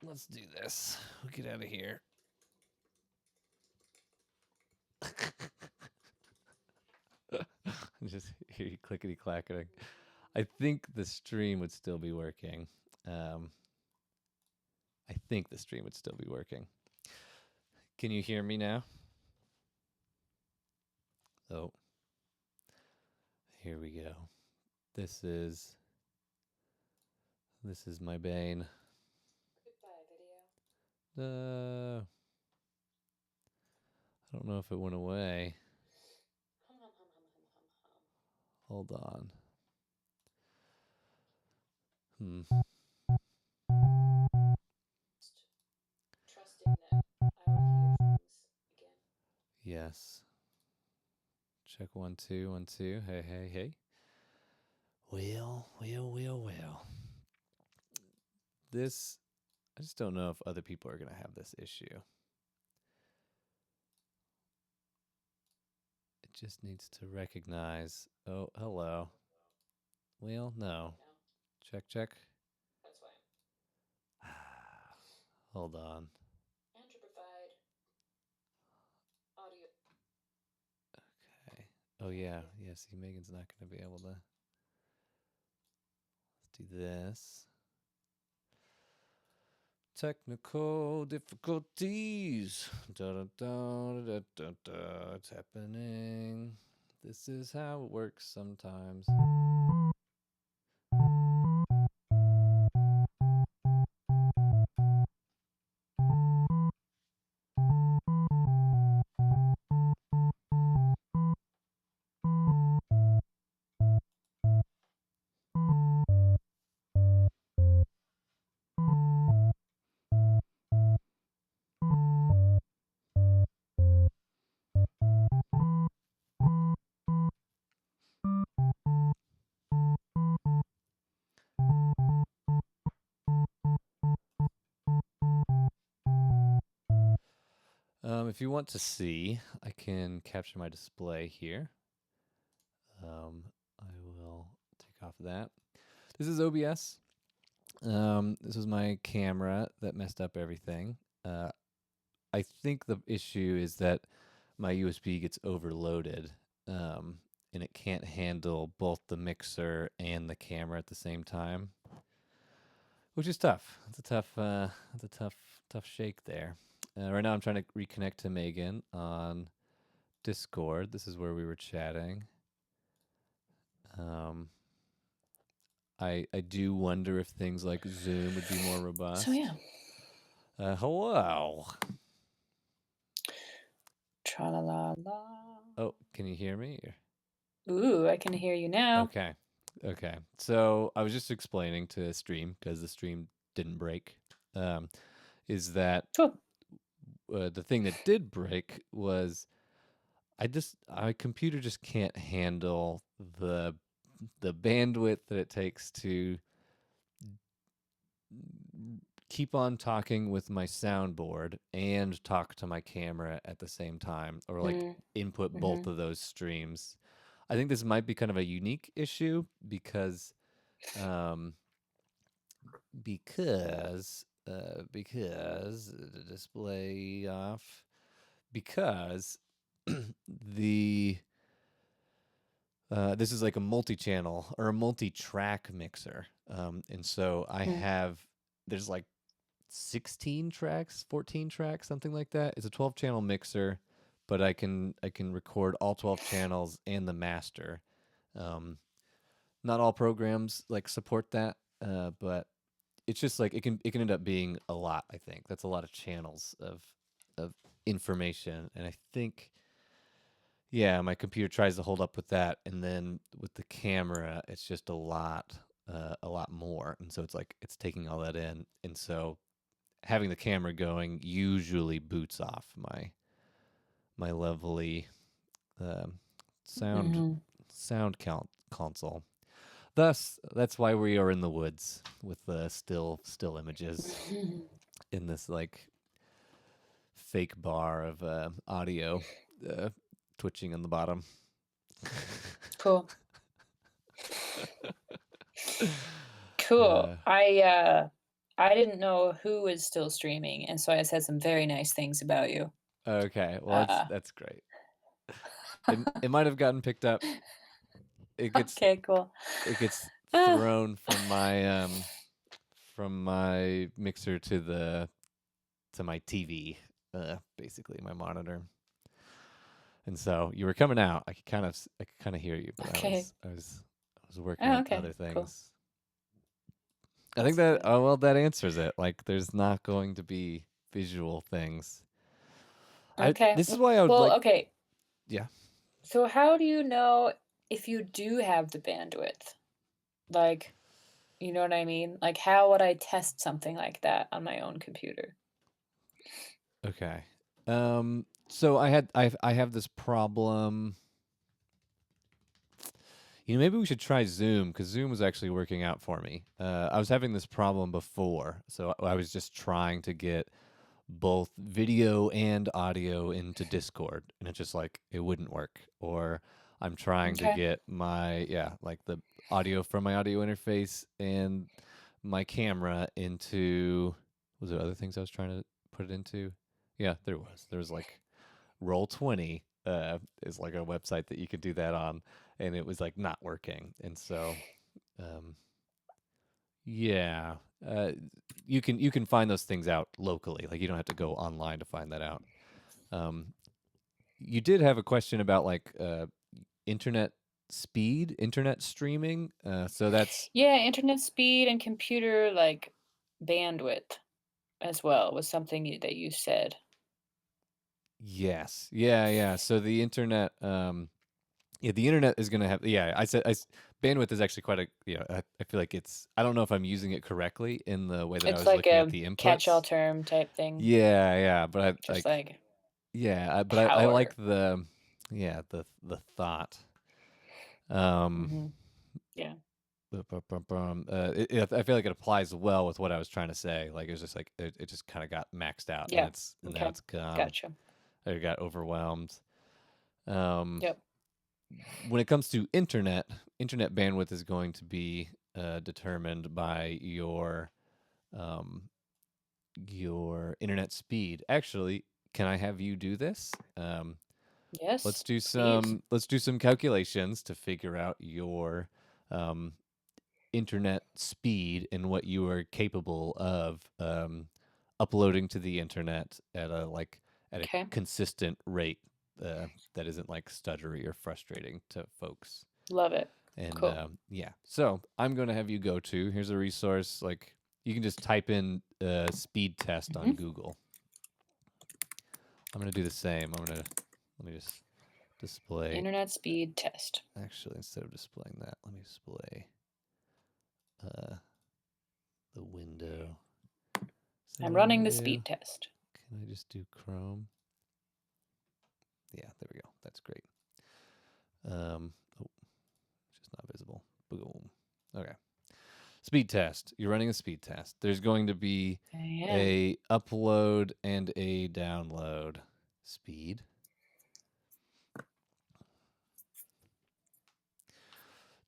Let's do this. We'll get out of here. Just hear you clickety clacking. I think the stream would still be working. Can you hear me now? Oh, here we go. This is my bane. Goodbye, video. I don't know if it went away. Hold on. Trusting that I will hear things again. Yes. Check 1 2 1 2. Hey. Well. This, I just don't know if other people are going to have this issue. It just needs to recognize. Oh, hello. Well, no. Check. That's fine. Hold on. And to provide audio. Okay. Oh, yeah. Yeah, see, Megan's not going to be able to. Let's do this. Technical difficulties. It's happening. This is how it works sometimes. If you want to see, I can capture my display here. I will take off that. This is OBS. This was my camera that messed up everything. I think the issue is that my USB gets overloaded, and it can't handle both the mixer and the camera at the same time, which is tough. It's a tough shake there. Right now I'm trying to reconnect to Megan on Discord. This is where we were chatting. I do wonder if things like Zoom would be more robust. So yeah. Hello. Tra-la-la-la. Oh, can you hear me? Ooh, I can hear you now. Okay. So I was just explaining to stream, because the stream didn't break, is that the thing that did break was my computer just can't handle the bandwidth that it takes to keep on talking with my soundboard and talk to my camera at the same time, or like input both of those streams. I think this might be kind of a unique issue because the display off, because this is like a multi-channel or a multi-track mixer, and so there's like 16 tracks, 14 tracks, something like that. It's a 12-channel mixer, but I can record all 12 channels and the master. Not all programs like support that, but it's just like it can end up being a lot. I think that's a lot of channels of information, and I think yeah, my computer tries to hold up with that, and then with the camera, it's just a lot more, and so it's like it's taking all that in, and so having the camera going usually boots off my lovely um, sound Mhm. console. Thus, that's why we are in the woods with the still images in this like fake bar of audio uh, twitching on the bottom. Cool. Cool. Uh, I didn't know who was still streaming, and so I said some very nice things about you. okay, well Uh, that's great. It might have gotten picked up. It gets okay, cool. it gets Ah, thrown from my mixer to my TV, basically my monitor. And so you were coming out. I could kind of hear you, but okay. I was working Oh, on okay. other Cool. things. I think That's that good. oh well that answers it. Like there's not going to be visual things. I Okay. This is why I would Well, like okay. yeah. So how do you know if you do have the bandwidth? Like, you know what I mean? Like, how would I test something like that on my own computer? Okay. So I have this problem. You know, maybe we should try Zoom because Zoom was actually working out for me. I was having this problem before, so I was just trying to get both video and audio into Discord, and it's just like it wouldn't work. Or I'm trying to Okay. get my like the audio from my audio interface and my camera into. Was there other things I was trying to put it into? Yeah, there was. There was like Roll20 is like a website that you could do that on, and it was like not working. And so, um, yeah, uh, you can find those things out locally. Like you don't have to go online to find that out. Um, you did have a question about like internet speed, internet streaming. So that's Yeah, internet speed and computer like bandwidth as well was something that you said. yes, yeah, yeah. So the internet, yeah, the internet is gonna have. Yeah, bandwidth is actually quite a. Yeah, I feel like it's. I don't know if I'm using it correctly in the way that I It's was like looking at a the catch-all inputs. term type thing, Yeah, yeah, but I just like like yeah, I like power. the the thought. Um, Mhm. Yeah. I feel like it applies well with what I was trying to say. Like it was just like it just kind of got maxed out, Yeah. and now Okay. it's gone. Gotcha. I got overwhelmed. Um, Yep. when it comes to internet bandwidth is going to be determined by um, your internet speed. Actually, can I have you do this? Yes, please. Let's do some calculations to figure out your um, internet speed and what you are capable of uploading to the internet at a Okay. consistent rate that isn't like stuttery or frustrating to folks. Love it. And Cool. yeah, so I'm going to have you go to here's a resource like you can just type in speed test on Mhm. Google. I'm going to do the same. Let me just display. Internet speed test. Actually, instead of displaying that, let me display uh, the window. Is there I'm a running the window? speed test. Can I just do Chrome? Yeah, there we go. That's great. Oh, just not visible. Boom. Okay. Speed test. You're running a speed test. There's going to be I am. a upload and a download speed.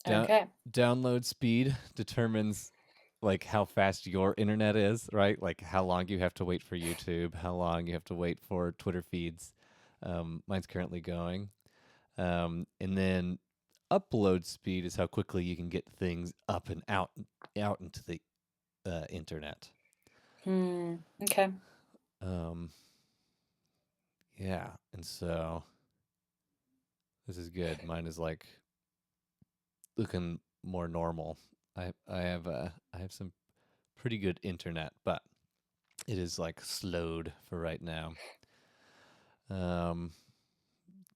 Okay. Download speed determines like how fast your internet is, right? Like how long you have to wait for YouTube, how long you have to wait for Twitter feeds. Mine's currently going. And then upload speed is how quickly you can get things up and out into the internet. Okay. Um, yeah, and so this is good. Mine is like looking more normal. I have some pretty good internet, but it is like slowed for right now.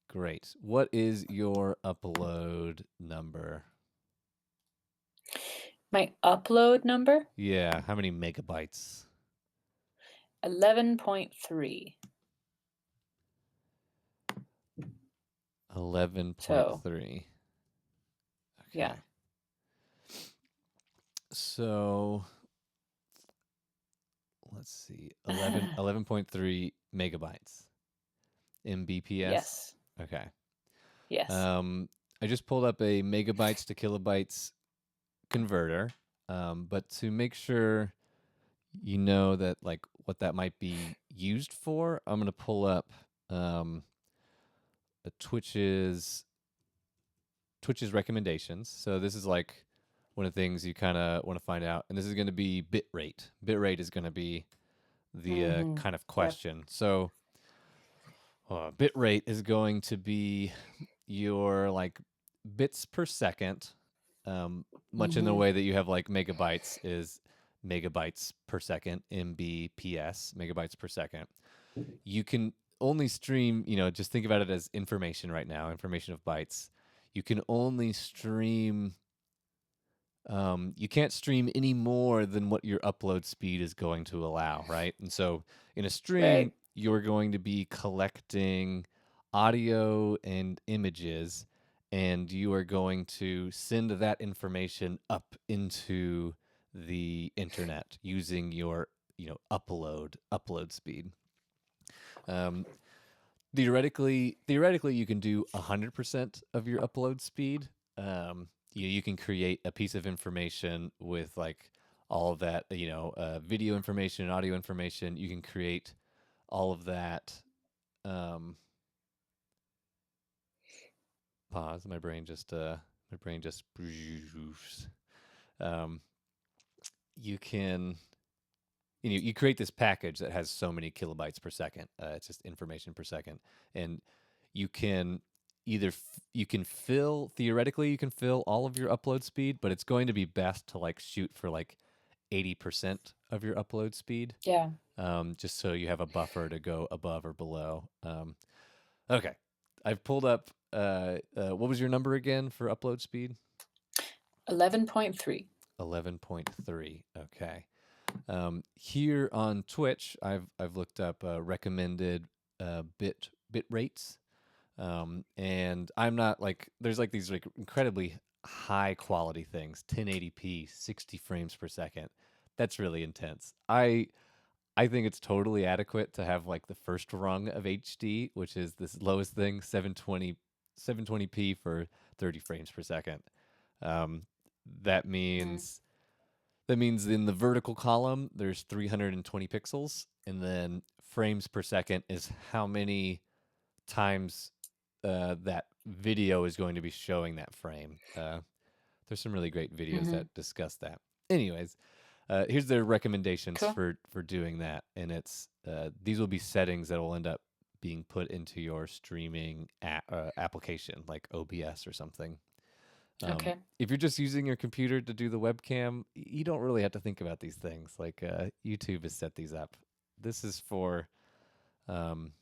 Great. What is your upload number? My upload number? Yeah, how many megabytes? 11.3. 11.3. So, Okay. yeah. So let's see. 11.3 megabytes. Mbps? Yes. Okay. Yes. I just pulled up a megabytes to kilobytes converter, but to make sure you know that like what that might be used for, I'm gonna pull up Twitch's recommendations. So this is like one of the things you kind of want to find out, and this is going to be bitrate. Bitrate is going to be the kind of question. Yep. So bitrate is going to be your like bits per second, much in the way that you have like megabytes is megabytes per second, mbps, megabytes per second. You can only stream, just think about it as information right now, information of bytes. You can only stream, you can't stream any more than what your upload speed is going to allow, right? And so in a stream, you're going to be collecting audio and images, and you are going to send that information up into the internet using your, upload speed. Theoretically, you can do 100% of your upload speed. You can create a piece of information with like all of that, video information and audio information. You can create all of that. Pause. My brain just. You can. You create this package that has so many kilobytes per second. It's just information per second, and you can theoretically you can fill all of your upload speed, but it's going to be best to like shoot for like 80% of your upload speed. Yeah. Just so you have a buffer to go above or below. Okay, I've pulled up. What was your number again for upload speed? 11.3. 11.3. Okay. Here on Twitch, I've looked up recommended bit rates, and I'm not like there's like these like incredibly high quality things, 1080p, 60 frames per second. That's really intense. I think it's totally adequate to have like the first rung of HD, which is this lowest thing, 720p for 30 frames per second. That means in the vertical column, there's 320 pixels, and then frames per second is how many times that video is going to be showing that frame. There's some really great videos that discuss that. Anyways, here's their recommendations for doing that, and it's these will be settings that will end up being put into your streaming application, like OBS or something. Okay. If you're just using your computer to do the webcam, you don't really have to think about these things. Like YouTube has set these up. This is for other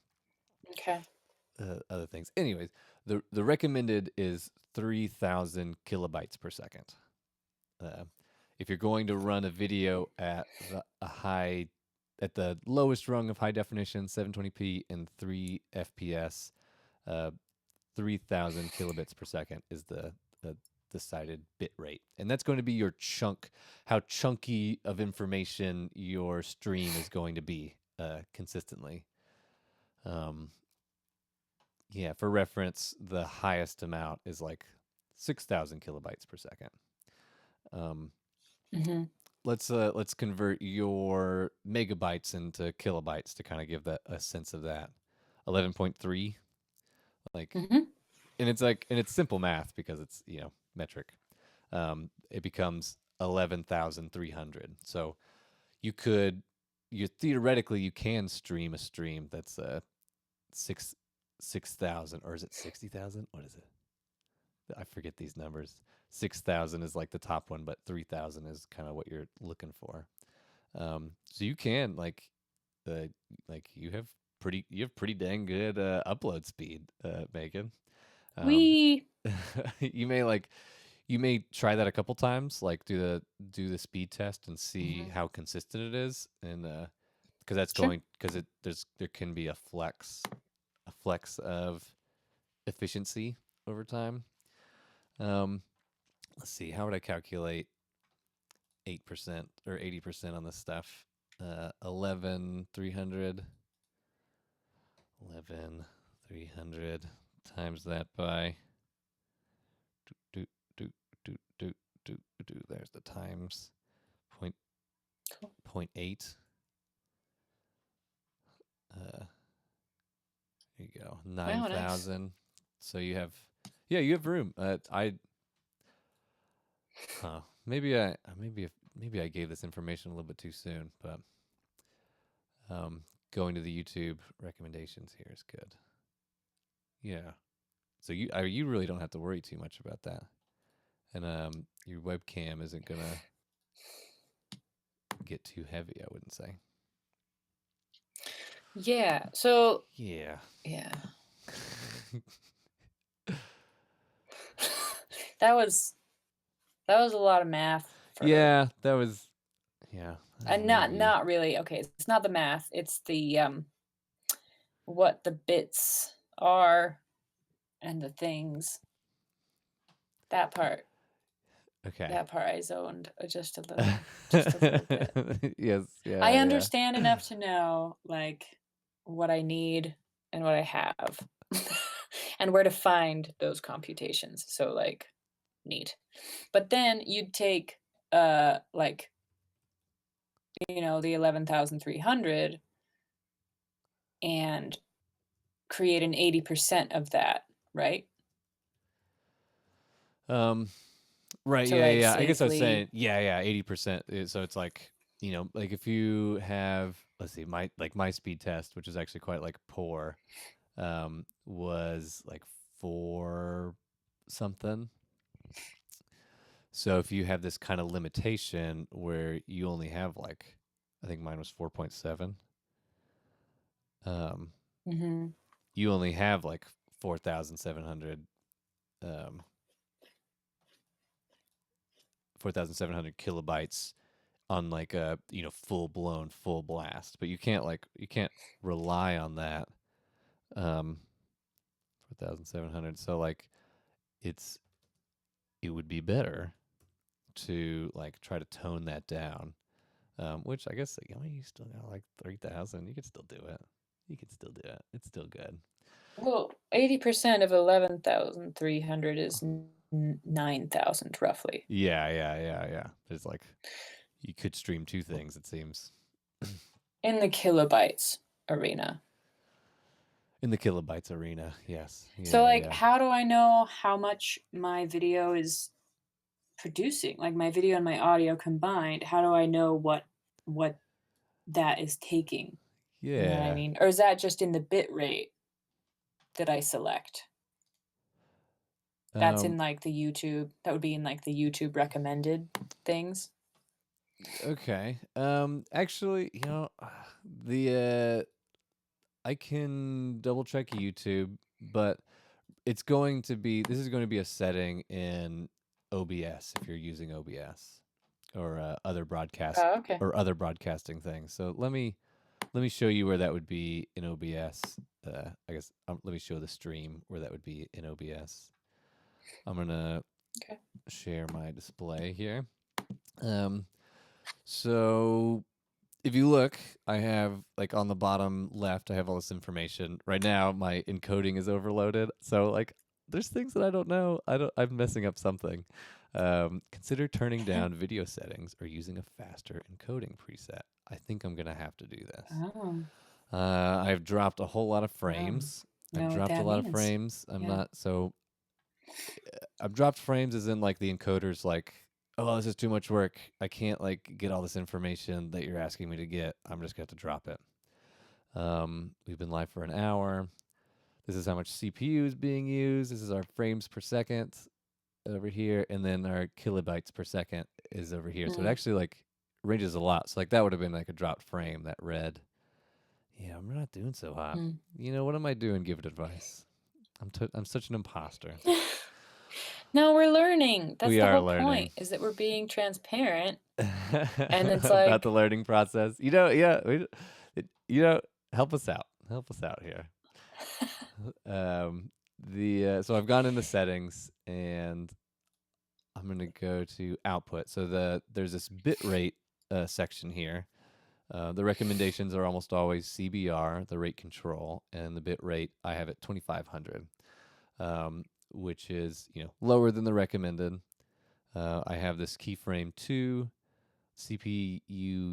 things. Anyways, the recommended is 3,000 kilobytes per second. If you're going to run a video at the lowest rung of high definition, 720p and 3 FPS, 3,000 kilobits per second is the decided bit rate, and that's going to be your how chunky of information your stream is going to be consistently. For reference, the highest amount is like 6,000 kilobytes per second. Let's convert your megabytes into kilobytes to kind of give that a sense of that. 11.3, like, and it's simple math because it's metric. It becomes 11,300. So you theoretically you can stream a stream that's 6,000, or is it 60,000? What is it? I forget these numbers. 6,000 is like the top one, but 3,000 is kind of what you're looking for. So you can uh, you have pretty dang good upload speed, Megan. Um, We you may you may try that a couple times, like do the speed test and see how consistent it is, and because sure. there can be a flex of efficiency over time. Um, let's see, how would I calculate 8% or 80% on this stuff? 11,300 times that by do do do do do. There's the times point Cool. 0.8. There you go, Wow, nice. 9,000. So you have room. Maybe I gave this information a little bit too soon, but um, going to the YouTube recommendations here is good. Yeah. So you really don't have to worry too much about that, and your webcam isn't gonna get too heavy. I wouldn't say. Yeah. So Yeah. yeah, that was a lot of math for Yeah, that was. Yeah, and maybe. not really. Okay, it's not the math. It's the what the bits are and the things. That part. Okay. That part I zoned just a little bit. Yes. Yeah. I Yeah. understand enough to know like what I need and what I have and where to find those computations. So like neat. But then you'd take like the 11,300 and create an 80% of that, right? Right. To Yeah. like Yeah. I guess I was safely saying. Yeah. Yeah. 80%. So it's like, like if you have, let's see, my speed test, which is actually quite like poor, was like 4 something. So if you have this kind of limitation where you only have like, I think mine was 4.7. Um, Mhm. you only have like 4,700 um 4,700 kilobytes on like a full blown full blast, but you can't rely on that. 4,700. So like it's it would be better to like try to tone that down. Which I guess you still got like 3,000. You could still do it. You could still do it. It's still good. Well, 80% of 11,300 is 9,000 roughly. Yeah, yeah, yeah, yeah. There's like you could stream 2 things. It seems In the kilobytes arena. in the kilobytes arena. Yes. So Yeah, like yeah. how do I know how much my video is producing? Like my video and my audio combined, how do I know what that is taking? You know what I Yeah. mean? Or is that just in the bit rate that I select? That's in Um. like the YouTube, that would be in like the YouTube recommended things. Okay. Actually, the I can double check YouTube, but this is going to be a setting in OBS if you're using OBS or Oh, okay. other broadcasting things. So let me show you where that would be in OBS. I guess let me show the stream where that would be in OBS. I'm gonna Okay. share my display here. Um, so if you look, I have like on the bottom left, I have all this information. Right now, my encoding is overloaded. So like there's things that I don't know. I'm messing up something. Consider turning down video settings or using a faster encoding preset. I think I'm gonna have to do this. Oh, I've dropped a whole lot of wow. frames. I've Know what dropped a that lot of means. frames. Yeah. I've dropped frames as in like the encoder's like, oh, this is too much work. I can't like get all this information that you're asking me to get. I'm just gonna have to drop it. We've been live for an hour. This is how much CPU is being used. This is our frames per second over here, and then our kilobytes per second is over here. So it Mm. actually like ranges a lot. So like that would have been like a dropped frame that read. Yeah, I'm not doing so hot. Mm. What am I doing? Give it advice. I'm such an imposter. No, we're learning. That's We the are whole learning. point, is that we're being transparent. And it's about like the learning process. Help us out. Help us out here. So I've gone into settings and I'm gonna go to output. So there's this bit rate section here. The recommendations are almost always CBR, the rate control, and the bit rate I have at 2500, which is lower than the recommended. I have this keyframe 2, CPU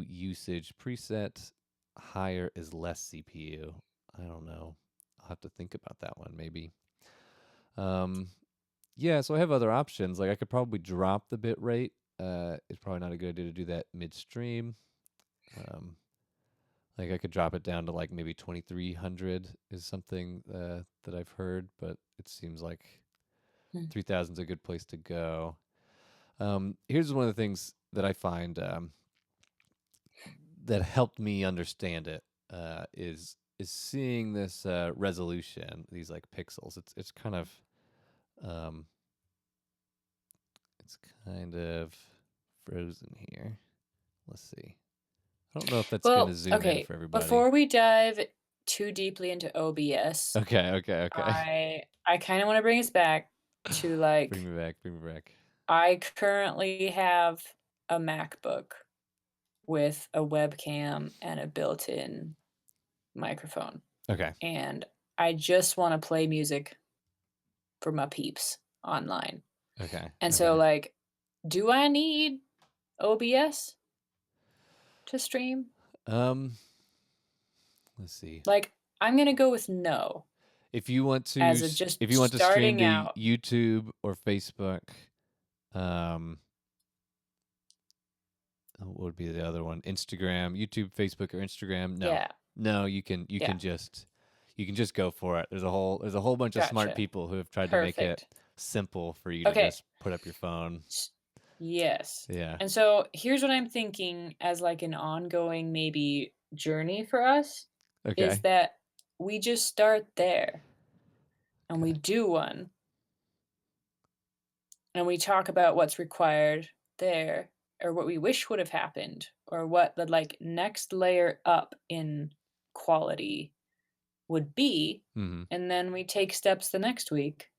usage preset. Higher is less CPU. I don't know. I'll have to think about that one maybe. Yeah, so I have other options. Like I could probably drop the bit rate. It's probably not a good idea to do that midstream. Like I could drop it down to like maybe 2300 is something that I've heard, but it seems like 3000 is a good place to go. Here's one of the things that I find that helped me understand it is seeing this resolution, these like pixels. It's kind of frozen here. Let's see. I don't know if that's going to zoom in for everybody. Before we dive too deeply into OBS, okay. I kind of want to bring us back to like. Bring me back. I currently have a MacBook with a webcam and a built-in microphone. Okay. And I just want to play music for my peeps online. Okay. And so like, do I need OBS to stream? Let's see. Like, I'm gonna go with no. If you want to, if you want to stream to YouTube or Facebook, what would be the other one? Instagram, YouTube, Facebook, or Instagram? No, no. You can just go for it. There's a whole bunch of smart people who have tried to make it simple for you to just put up your phone. Yes. Yeah. And so here's what I'm thinking as like an ongoing maybe journey for us is that we just start there and we do one and we talk about what's required there or what we wish would have happened or what the like next layer up in quality would be. Mm-hmm. And then we take steps the next week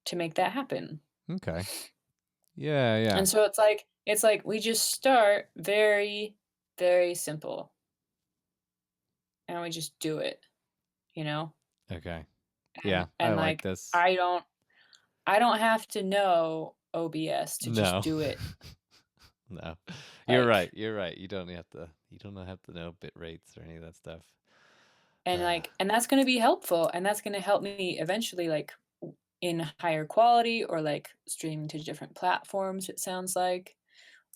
to make that happen. Okay. Yeah. And so it's like we just start very, very simple. And we just do it, Okay. Yeah. And I like this. I don't have to know OBS to just do it. No. You're right. You don't have to know bit rates or any of that stuff. And and that's going to be helpful and that's going to help me eventually like in higher quality or like streaming to different platforms, it sounds like,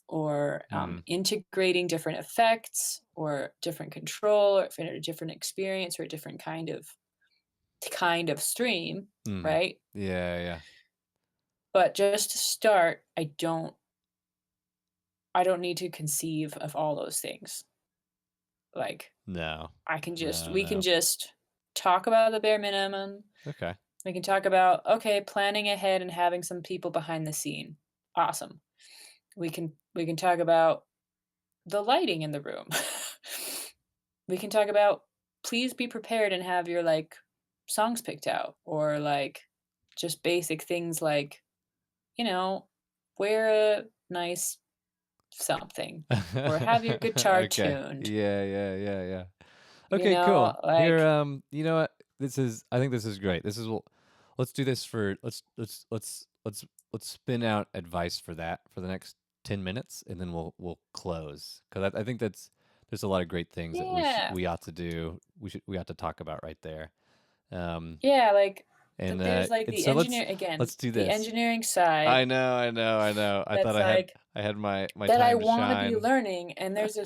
or integrating different effects or different control or a different experience or a different kind of stream, right? Yeah. But just to start, I don't need to conceive of all those things. Like, no, I can just, we can just talk about the bare minimum. Okay. We can talk about, planning ahead and having some people behind the scene. Awesome. We can talk about the lighting in the room. We can talk about, please be prepared and have your like songs picked out or like just basic things like, wear a nice something or have your guitar tuned. Yeah. Okay, cool. Like, here, you know what? I think this is great. Let's do this let's spin out advice for that for the next 10 minutes and then we'll close. Cuz I think there's a lot of great things that we ought to do. We ought to talk about right there. And there's like the engineering again. Let's do this. The engineering side. I know. I thought I had my that time I want to be learning, and there's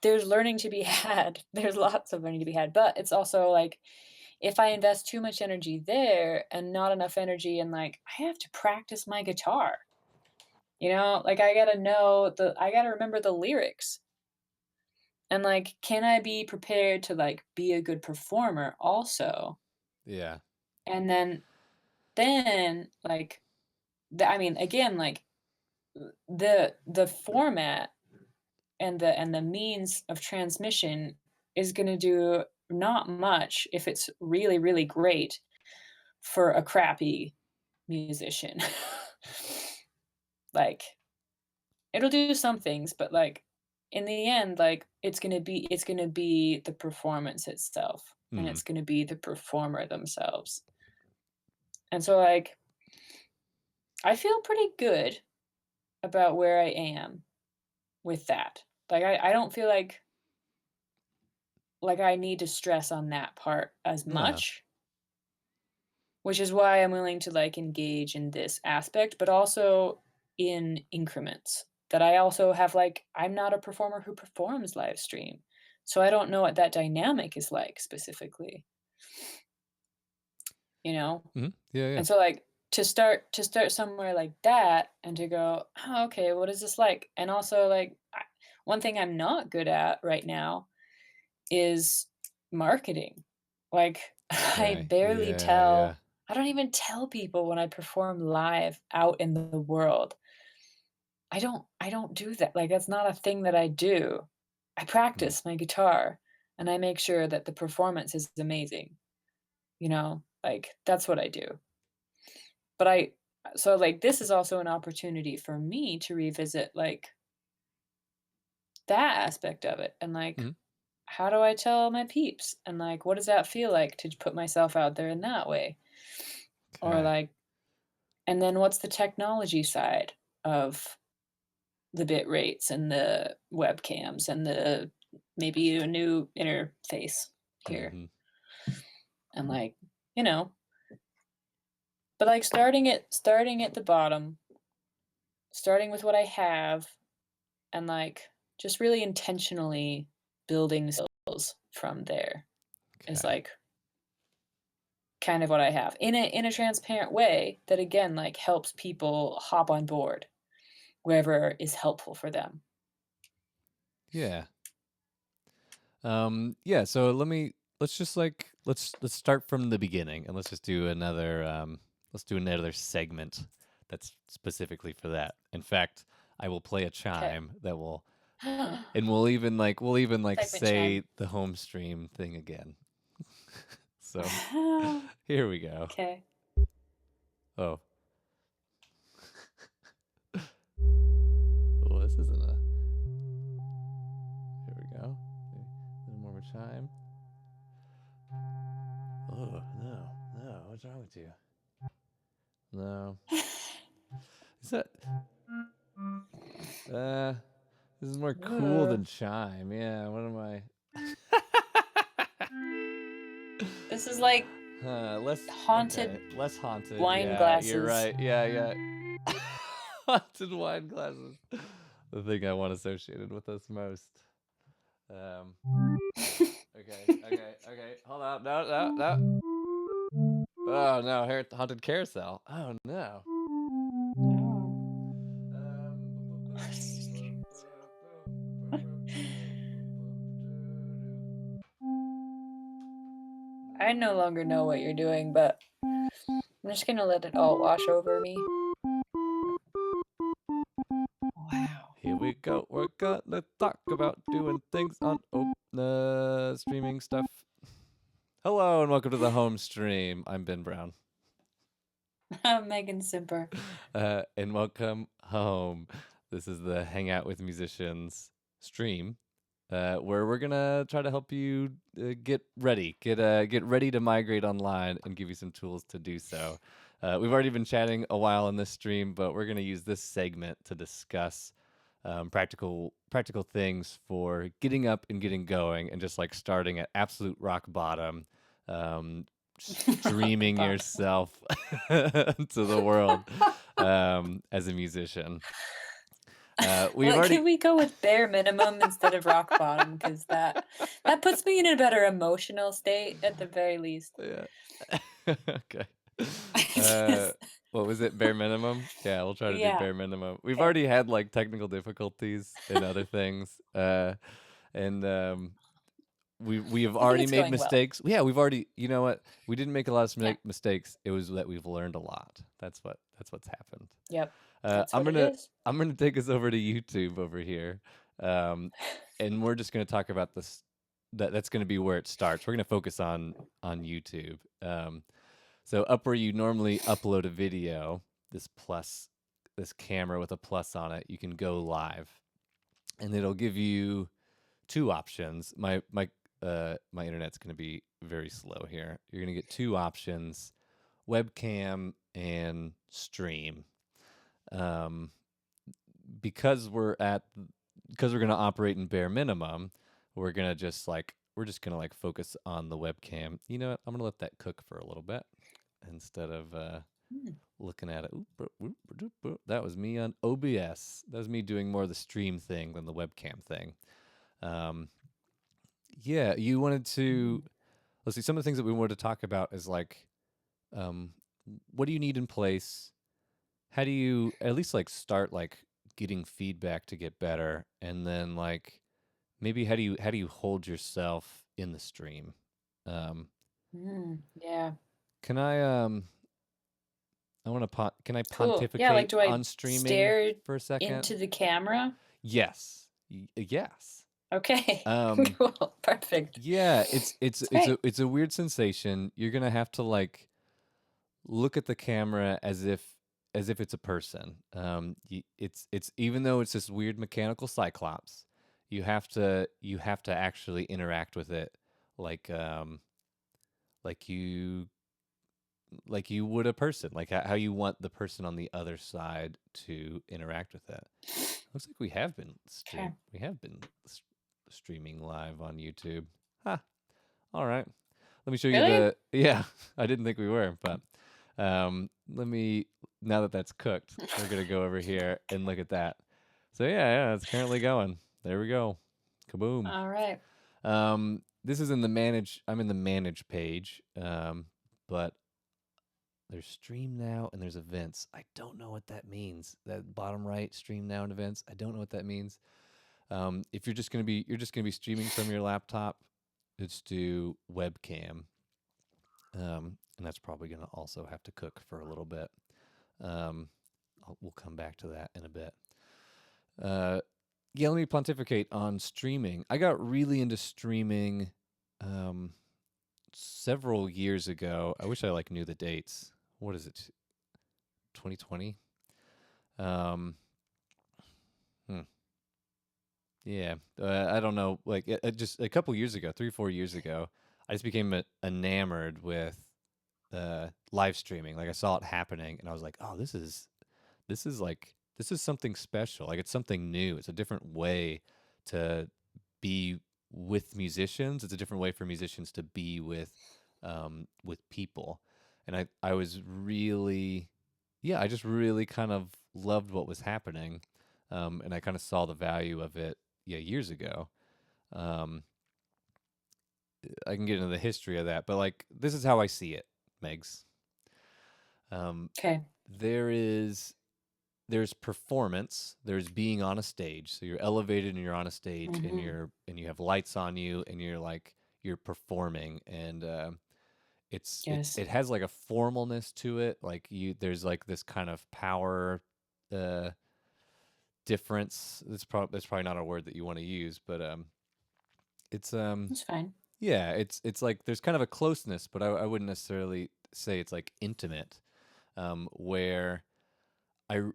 learning to be had. There's lots of learning to be had, but it's also like if I invest too much energy there and not enough energy in like I have to practice my guitar, You know, like I gotta remember the lyrics. And like, can I be prepared to like be a good performer also? Yeah. And then like I mean, again, like the format and the means of transmission is going to do not much if it's really really great for a crappy musician. Like it'll do some things, but like in the end, like it's gonna be the performance itself, and Mm. it's gonna be the performer themselves. And so like I feel pretty good about where I am with that. Like I don't feel like I need to stress on that part as Yeah. much, which is why I'm willing to like engage in this aspect, but also in increments. That I also have like I'm not a performer who performs live stream. So I don't know what that dynamic is like specifically, you know? Yeah, yeah. And so like to start somewhere like that and to go, "Oh, okay, what is this like?" And also like one thing I'm not good at right now is marketing. Like I Okay. barely Yeah, yeah. I don't even tell people when I perform live out in the world. I don't do that. Like that's not a thing that I do. I Mm. practice my guitar and I make sure that the performance is amazing. Like that's what I do. But so like this is also an opportunity for me to revisit like that aspect of it and like Mhm. how do I tell my peeps and like what does that feel like to put myself out there in that way? Or Okay. like and then what's the technology side of the bit rates and the webcams and the maybe a new interface here? Mhm. And like, you know, but like starting at the bottom, starting with what I have and like just really intentionally building skills from there is Okay. like kind of what I have in a transparent way that again like helps people hop on board wherever is helpful for them. Yeah. Yeah, so let's just like let's start from the beginning and let's just do another segment that's specifically for that. In fact, I will play a Okay. chime that will and we'll even Segment chime. say the home stream thing again. So, here we go. Okay. Oh. Oh, this isn't a. Here we go. A little more of a chime. Oh, no. No, what's wrong with you? No. Is that this is more cool Ooh. than chime. Yeah, what am I? This is like Less haunted okay. Less haunted. wine Yeah, you're glasses. right. Yeah, yeah. Haunted wine glasses. The thing I want associated with us most. Okay. Hold on. No. Oh no, here haunted carousel. Oh no. I no longer know what you're doing, but I'm just gonna let it all wash over me. Wow. Here we go. We're gonna talk about doing things on streaming stuff. Hello and welcome to the home stream. I'm Ben Brown. I'm Megan Simper. And welcome home. This is the Hangout with Musicians stream, where we're gonna try to help you get ready to migrate online and give you some tools to do so. We've already been chatting a while in this stream, but we're gonna use this segment to discuss practical things for getting up and getting going, and just like starting at absolute rock bottom. Streaming Bottom. yourself to the world as a musician. We've already. Can we go with bare minimum instead of rock bottom? Because that puts me in a better emotional state at the very least. Yeah. Okay. What was it? Bare minimum? Yeah, we'll try to do Yeah. bare minimum. We've Okay. already had like technical difficulties and other things. And we have I think already it's made going well. mistakes. Yeah, we've already, you know what? We didn't make a lot of Yeah. mistakes. It was that we've learned a lot. That's what's happened. Yep. Uh, That's I'm what it gonna is. I'm gonna take us over to YouTube over here, um, and we're just gonna talk about this. That's gonna be where it starts. We're gonna focus on YouTube. So up where you normally upload a video, this camera with a plus on it, you can go live, and it'll give you two options. My internet's gonna be very slow here. You're gonna get two options: webcam and stream. Um, because we're gonna operate in bare minimum, we're just gonna like focus on the webcam. You know what? I'm gonna let that cook for a little bit instead of Hmm. looking at it. That was me on OBS. That was me doing more of the stream thing than the webcam thing. Um, yeah, you wanted to let's see. Some of the things that we wanted to talk about is like, um, what do you need in place? How do you at least like start like getting feedback to get better, and then like maybe how do you hold yourself in the stream? Um, Yeah. can I I want to can I Cool. Yeah. Like, pontificate do I on streaming stare for a second? into the camera? Yes, yes. Okay. Um, Cool. Perfect. yeah, it's It's it's great. a it's a weird sensation. You're gonna have to like look at the camera as if it's a person. It's even though it's this weird mechanical cyclops, you have to actually interact with it like like you like you would a person, like how you want the person on the other side to interact with it. Looks like Okay. we have been streaming live on YouTube. Huh. All right. Let me show you Really? the yeah. I didn't think we were, but let me now that that's cooked, we're gonna go over here and look at that. So yeah, it's currently going. There we go. Kaboom. All right. This is in the manage. I'm in the manage page, but there's stream now and there's events. I don't know what that means. That bottom right, stream now and events. I don't know what that means. If you're just gonna be streaming from your laptop, let's do webcam. And that's probably gonna also have to cook for a little bit. We'll come back to that in a bit. Yeah, let me pontificate on streaming. I got really into streaming several years ago. I wish I like knew the dates. What is it? 2020? Um, hmm. Yeah, I don't know. Like, just a couple years ago, 3, 4 years ago, I just became enamored with live streaming. Like, I saw it happening, and I was like, "Oh, this is something special. Like, it's something new. It's a different way to be with musicians. It's a different way for musicians to be with people." And I was really, yeah, I just really kind of loved what was happening, and I kind of saw the value of it, yeah, years ago. Um, I can get into the history of that, but like this is how I see it, Megs. Um, Okay. there is there's performance, there's being on a stage. So you're elevated and you're on a stage and Mm-hmm. you have lights on you and you're performing and Yes. it has like a formalness to it. Like there's like this kind of power uh difference. That's probably not a word that you want to use, but it's That's fine. yeah, it's like there's kind of a closeness, but I wouldn't necessarily say it's like intimate. Where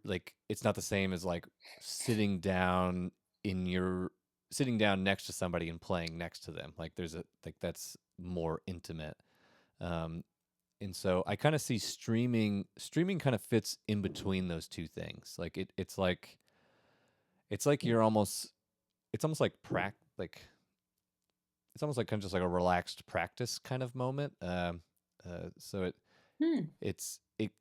like it's not the same as like sitting down in your sitting down next to somebody and playing next to them. Like there's a like that's more intimate. Um, and so I kind of see streaming kind of fits in between those two things. Like it's like you're almost it's almost like it's almost like kind of just like a relaxed practice kind of moment. So Hmm. it's it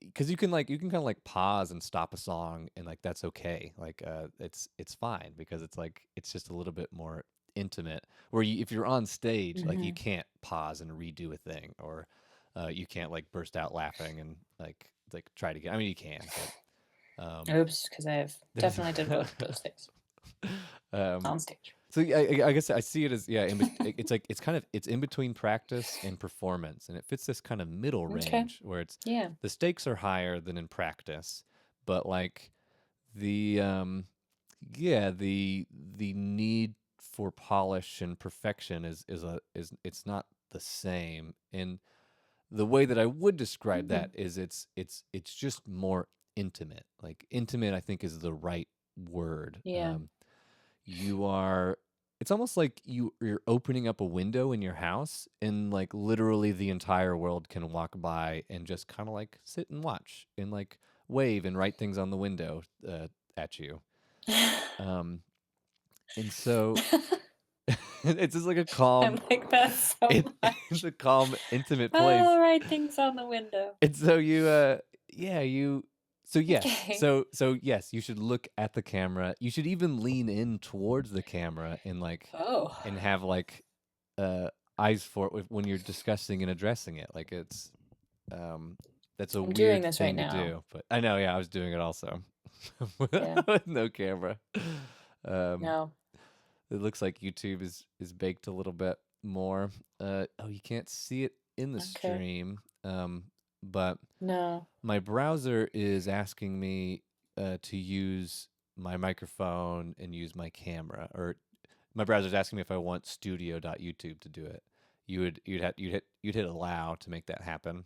because you can kind of like pause and stop a song and like that's okay. Like it's fine because it's like it's just a little bit more intimate. Where if you're on stage, like you Mm-hmm. can't pause and redo a thing, or you can't like burst out laughing and like like try to get. I mean, you can. But, Oops, because I've definitely did both of those things on stage. So I guess I see it as it's like it's in between practice and performance, and it fits this kind of middle Okay. range where it's Yeah. the stakes are higher than in practice, but like the the need for polish and perfection is it's not the same. And the way that I would describe that is it's just more intimate. Like intimate, I think is the right word. Yeah. You are it's almost like you're opening up a window in your house and like literally the entire world can walk by and just kind of like sit and watch and like wave and write things on the window at you. Um, and so it's just like a I calm, like that so much. it's a calm, intimate place. I'll write things on the window. And so so yes, Okay. so yes, you should look at the camera. You should even lean in towards the camera and like Oh. and have like eyes for it when you're discussing and addressing it. Like it's that's a I'm weird doing this thing right to now. do. But I know, yeah, I was doing it also. Yeah. With no camera. No. It looks like YouTube is baked a little bit more. Oh, you can't see it in the Okay. stream. But No. my browser is asking me to use my microphone and use my camera, or my browser's asking me if I want studio.youtube to do it. You'd hit allow to make that happen.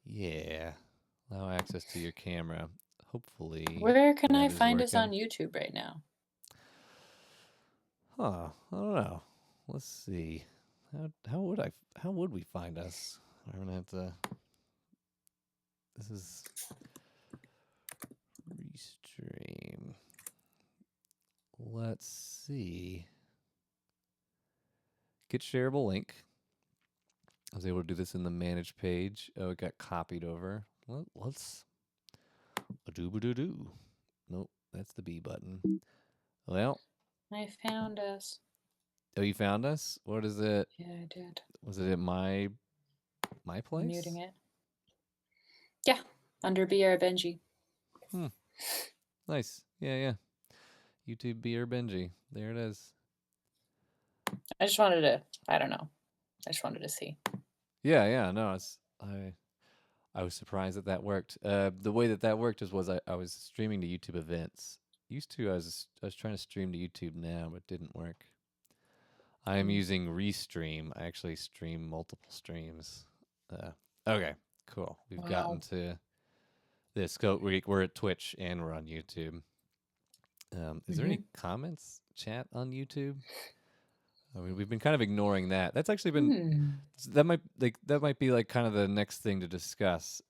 Yeah, allow access to your camera. Hopefully, Where can that I is find us working. on YouTube right now? Huh? I don't know. Let's see. How would we find us? I'm gonna have to. This is Restream. Let's see. Get shareable link. I was able to do this in the manage page. Oh, it got copied over. Well, let's do. Nope, that's the B button. Well, I found us. oh, you found us? What is it? Yeah, I did. Was it at my place? I'm muting it. Yeah, under BR Benji. Nice. Yeah. YouTube BR Benji. There it is. I just wanted to. I don't know. I just wanted to see. Yeah. No, I was surprised that worked. The way that worked was I was streaming to YouTube events. Used to I was trying to stream to YouTube now, but it didn't work. I am using Restream. I actually stream multiple streams. Okay, cool. We've gotten to this. We're at Twitch and we're on YouTube. Is there any comments, chat on YouTube? I mean, we've been kind of ignoring that. That's actually been that might be like kind of the next thing to discuss.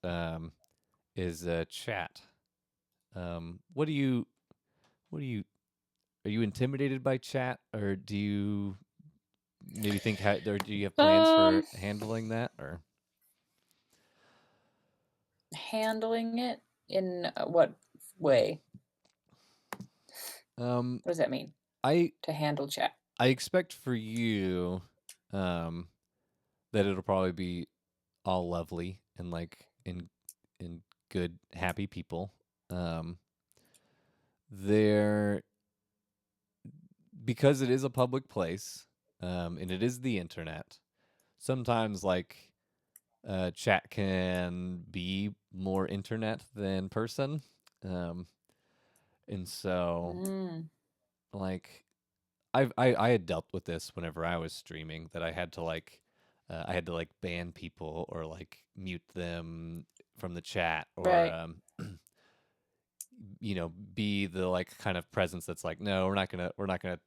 Is chat. What do you are you intimidated by chat, or do you maybe think or do you have plans for handling that, or handling it in what way? What does that mean? To handle chat. I expect for you that it'll probably be all lovely and like in good happy people. There, because it is a public place and it is the internet, sometimes like chat can be more internet than person. And so like I had dealt with this whenever I was streaming, that I had to like ban people or like mute them from the chat, or be the like kind of presence that's like, no, we're not gonna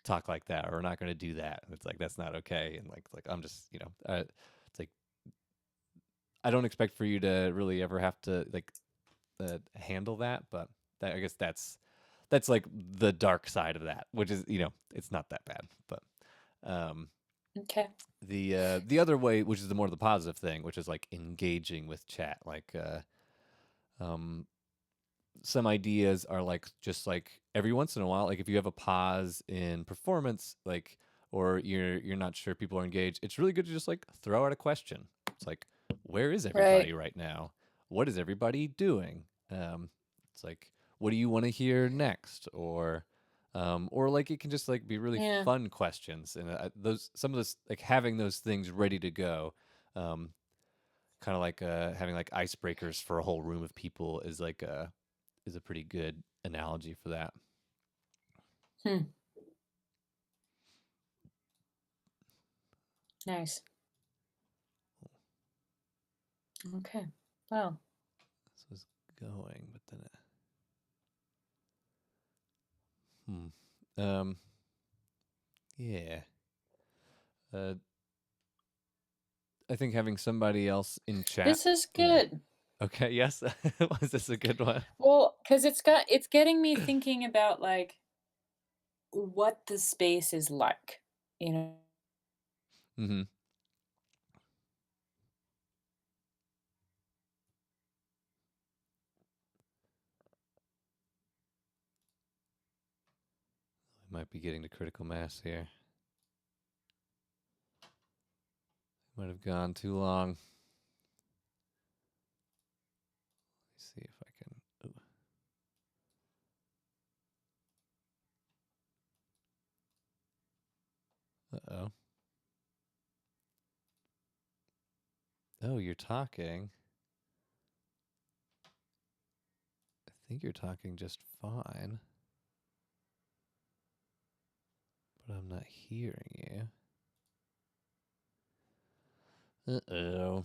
talk like that, or we're not gonna do that. It's like, that's not okay. And like I'm just it's like I don't expect for you to really ever have to like handle that, but I guess that's like the dark side of that, which is it's not that bad. But okay. The other way, which is the more the positive thing, which is like engaging with chat, like some ideas are like just like every once in a while, like if you have a pause in performance, like, or you're not sure people are engaged, it's really good to just like throw out a question. It's like, where is Right. everybody right now? What is everybody doing? It's like, what do you want to hear next? Or like it can just like be really Yeah. fun questions, and some of those, like having those things ready to go, kind of like having like icebreakers for a whole room of people is a pretty good analogy for that. Hmm. Nice. Okay. Well, This was going, but then yeah. I think having somebody else in chat. this is Yeah. good. Okay. Yes. Was this a good one? Well, because it's getting me thinking about like what the space is like, you know. Mm-hmm. I might be getting to critical mass here. Might have gone too long. Let's see if I can. Uh-oh. Oh, you're talking. I think you're talking just fine. But I'm not hearing you. Uh-oh.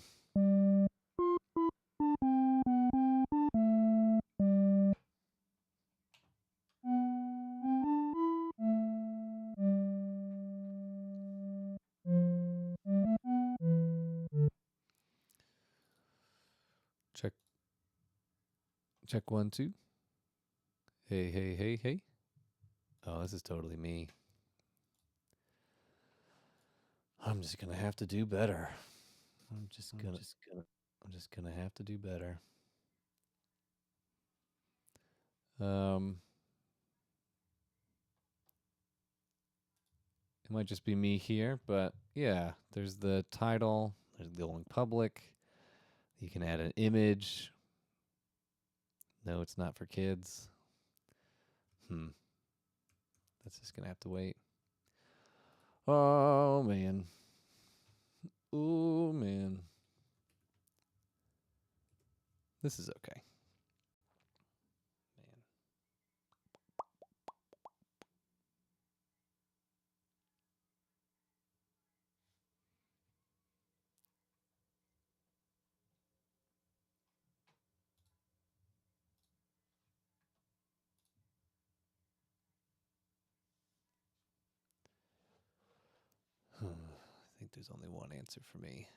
Check. Check 1, 2. Hey, hey, hey, hey. Oh, this is totally me. I'm just gonna have to do better. I'm just gonna have to do better. It might just be me here, but yeah, there's the title, there's the going public. You can add an image. No, it's not for kids. That's just gonna have to wait. Oh man. Oh man. This is okay. Man. I think there's only one answer for me.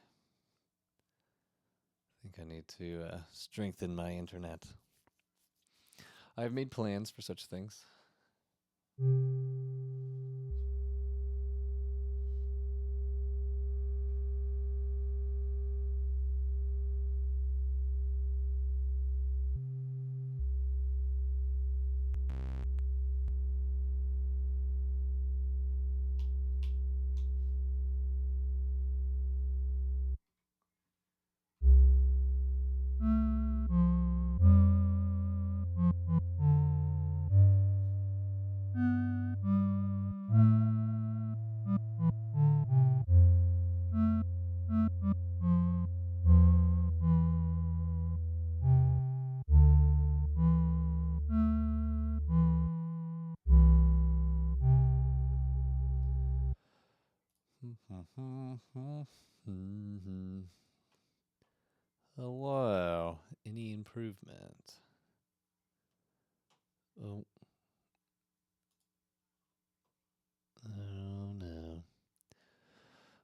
I think I need to strengthen my internet. I've made plans for such things. Hello. Any improvement? Oh. Oh no.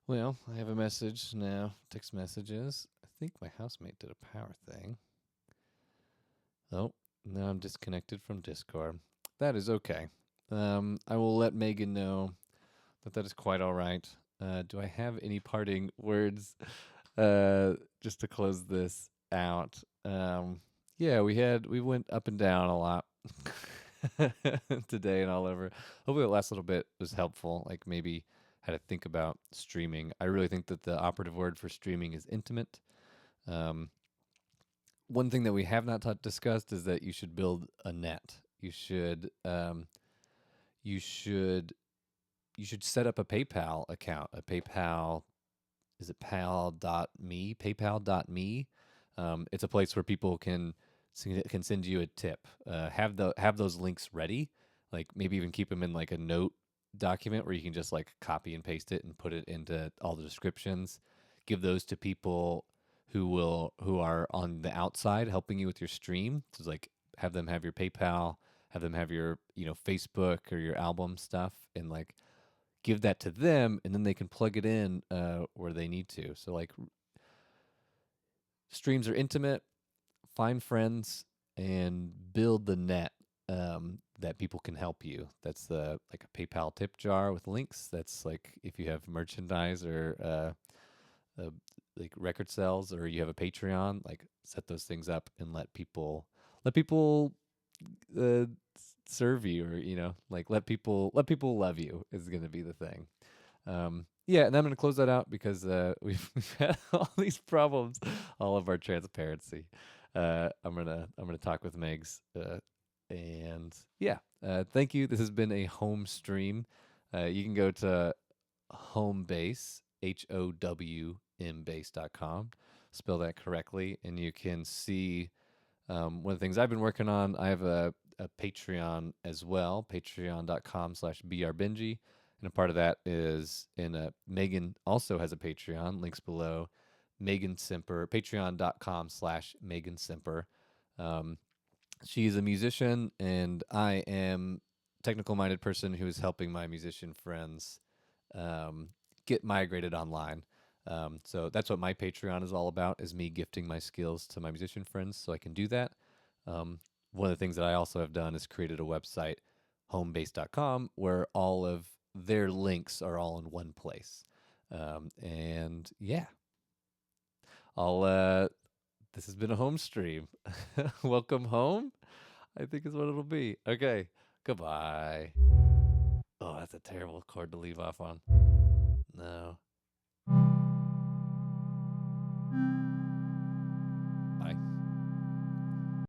Well, I have a message now. Text messages. I think my housemate did a power thing. Oh, now I'm disconnected from Discord. That is okay. I will let Megan know that is quite all right. Do I have any parting words just to close this out? Yeah, we went up and down a lot today and all over. Hopefully the last little bit was helpful, like maybe how to think about streaming. I really think that the operative word for streaming is intimate. Um, one thing that we have not discussed is that you should build a net. You should you should set up a PayPal account. A PayPal, is it pal.me? PayPal.me. It's a place where people can send you a tip. Have those links ready. Like maybe even keep them in like a note document where you can just like copy and paste it and put it into all the descriptions. Give those to people who are on the outside helping you with your stream. So like have them have your PayPal, have them have your Facebook or your album stuff, and like give that to them, and then they can plug it in where they need to. So like streams are intimate. Find friends and build the net that people can help you. That's the like a PayPal tip jar with links. That's like if you have merchandise or like record sales, or you have a Patreon, like set those things up and let people uh, serve you, or like let people love you is going to be the thing. Yeah, and I'm going to close that out because we've had all these problems, all of our transparency. I'm gonna talk with Megs, and yeah, thank you. This has been a home stream. You can go to Homebase, HOWMbase.com, spell that correctly, and you can see one of the things I've been working on. I have a Patreon as well, patreon.com/brbenji. And a part of that is Megan also has a Patreon, links below. Megan Simper, patreon.com/Megan Simper. She's a musician, and I am a technical minded person who is helping my musician friends get migrated online. So that's what my Patreon is all about, is me gifting my skills to my musician friends so I can do that. One of the things that I also have done is created a website, homebase.com, where all of their links are all in one place. And yeah, this has been a home stream. Welcome home, I think is what it'll be. Okay, goodbye. Oh, that's a terrible chord to leave off on. No.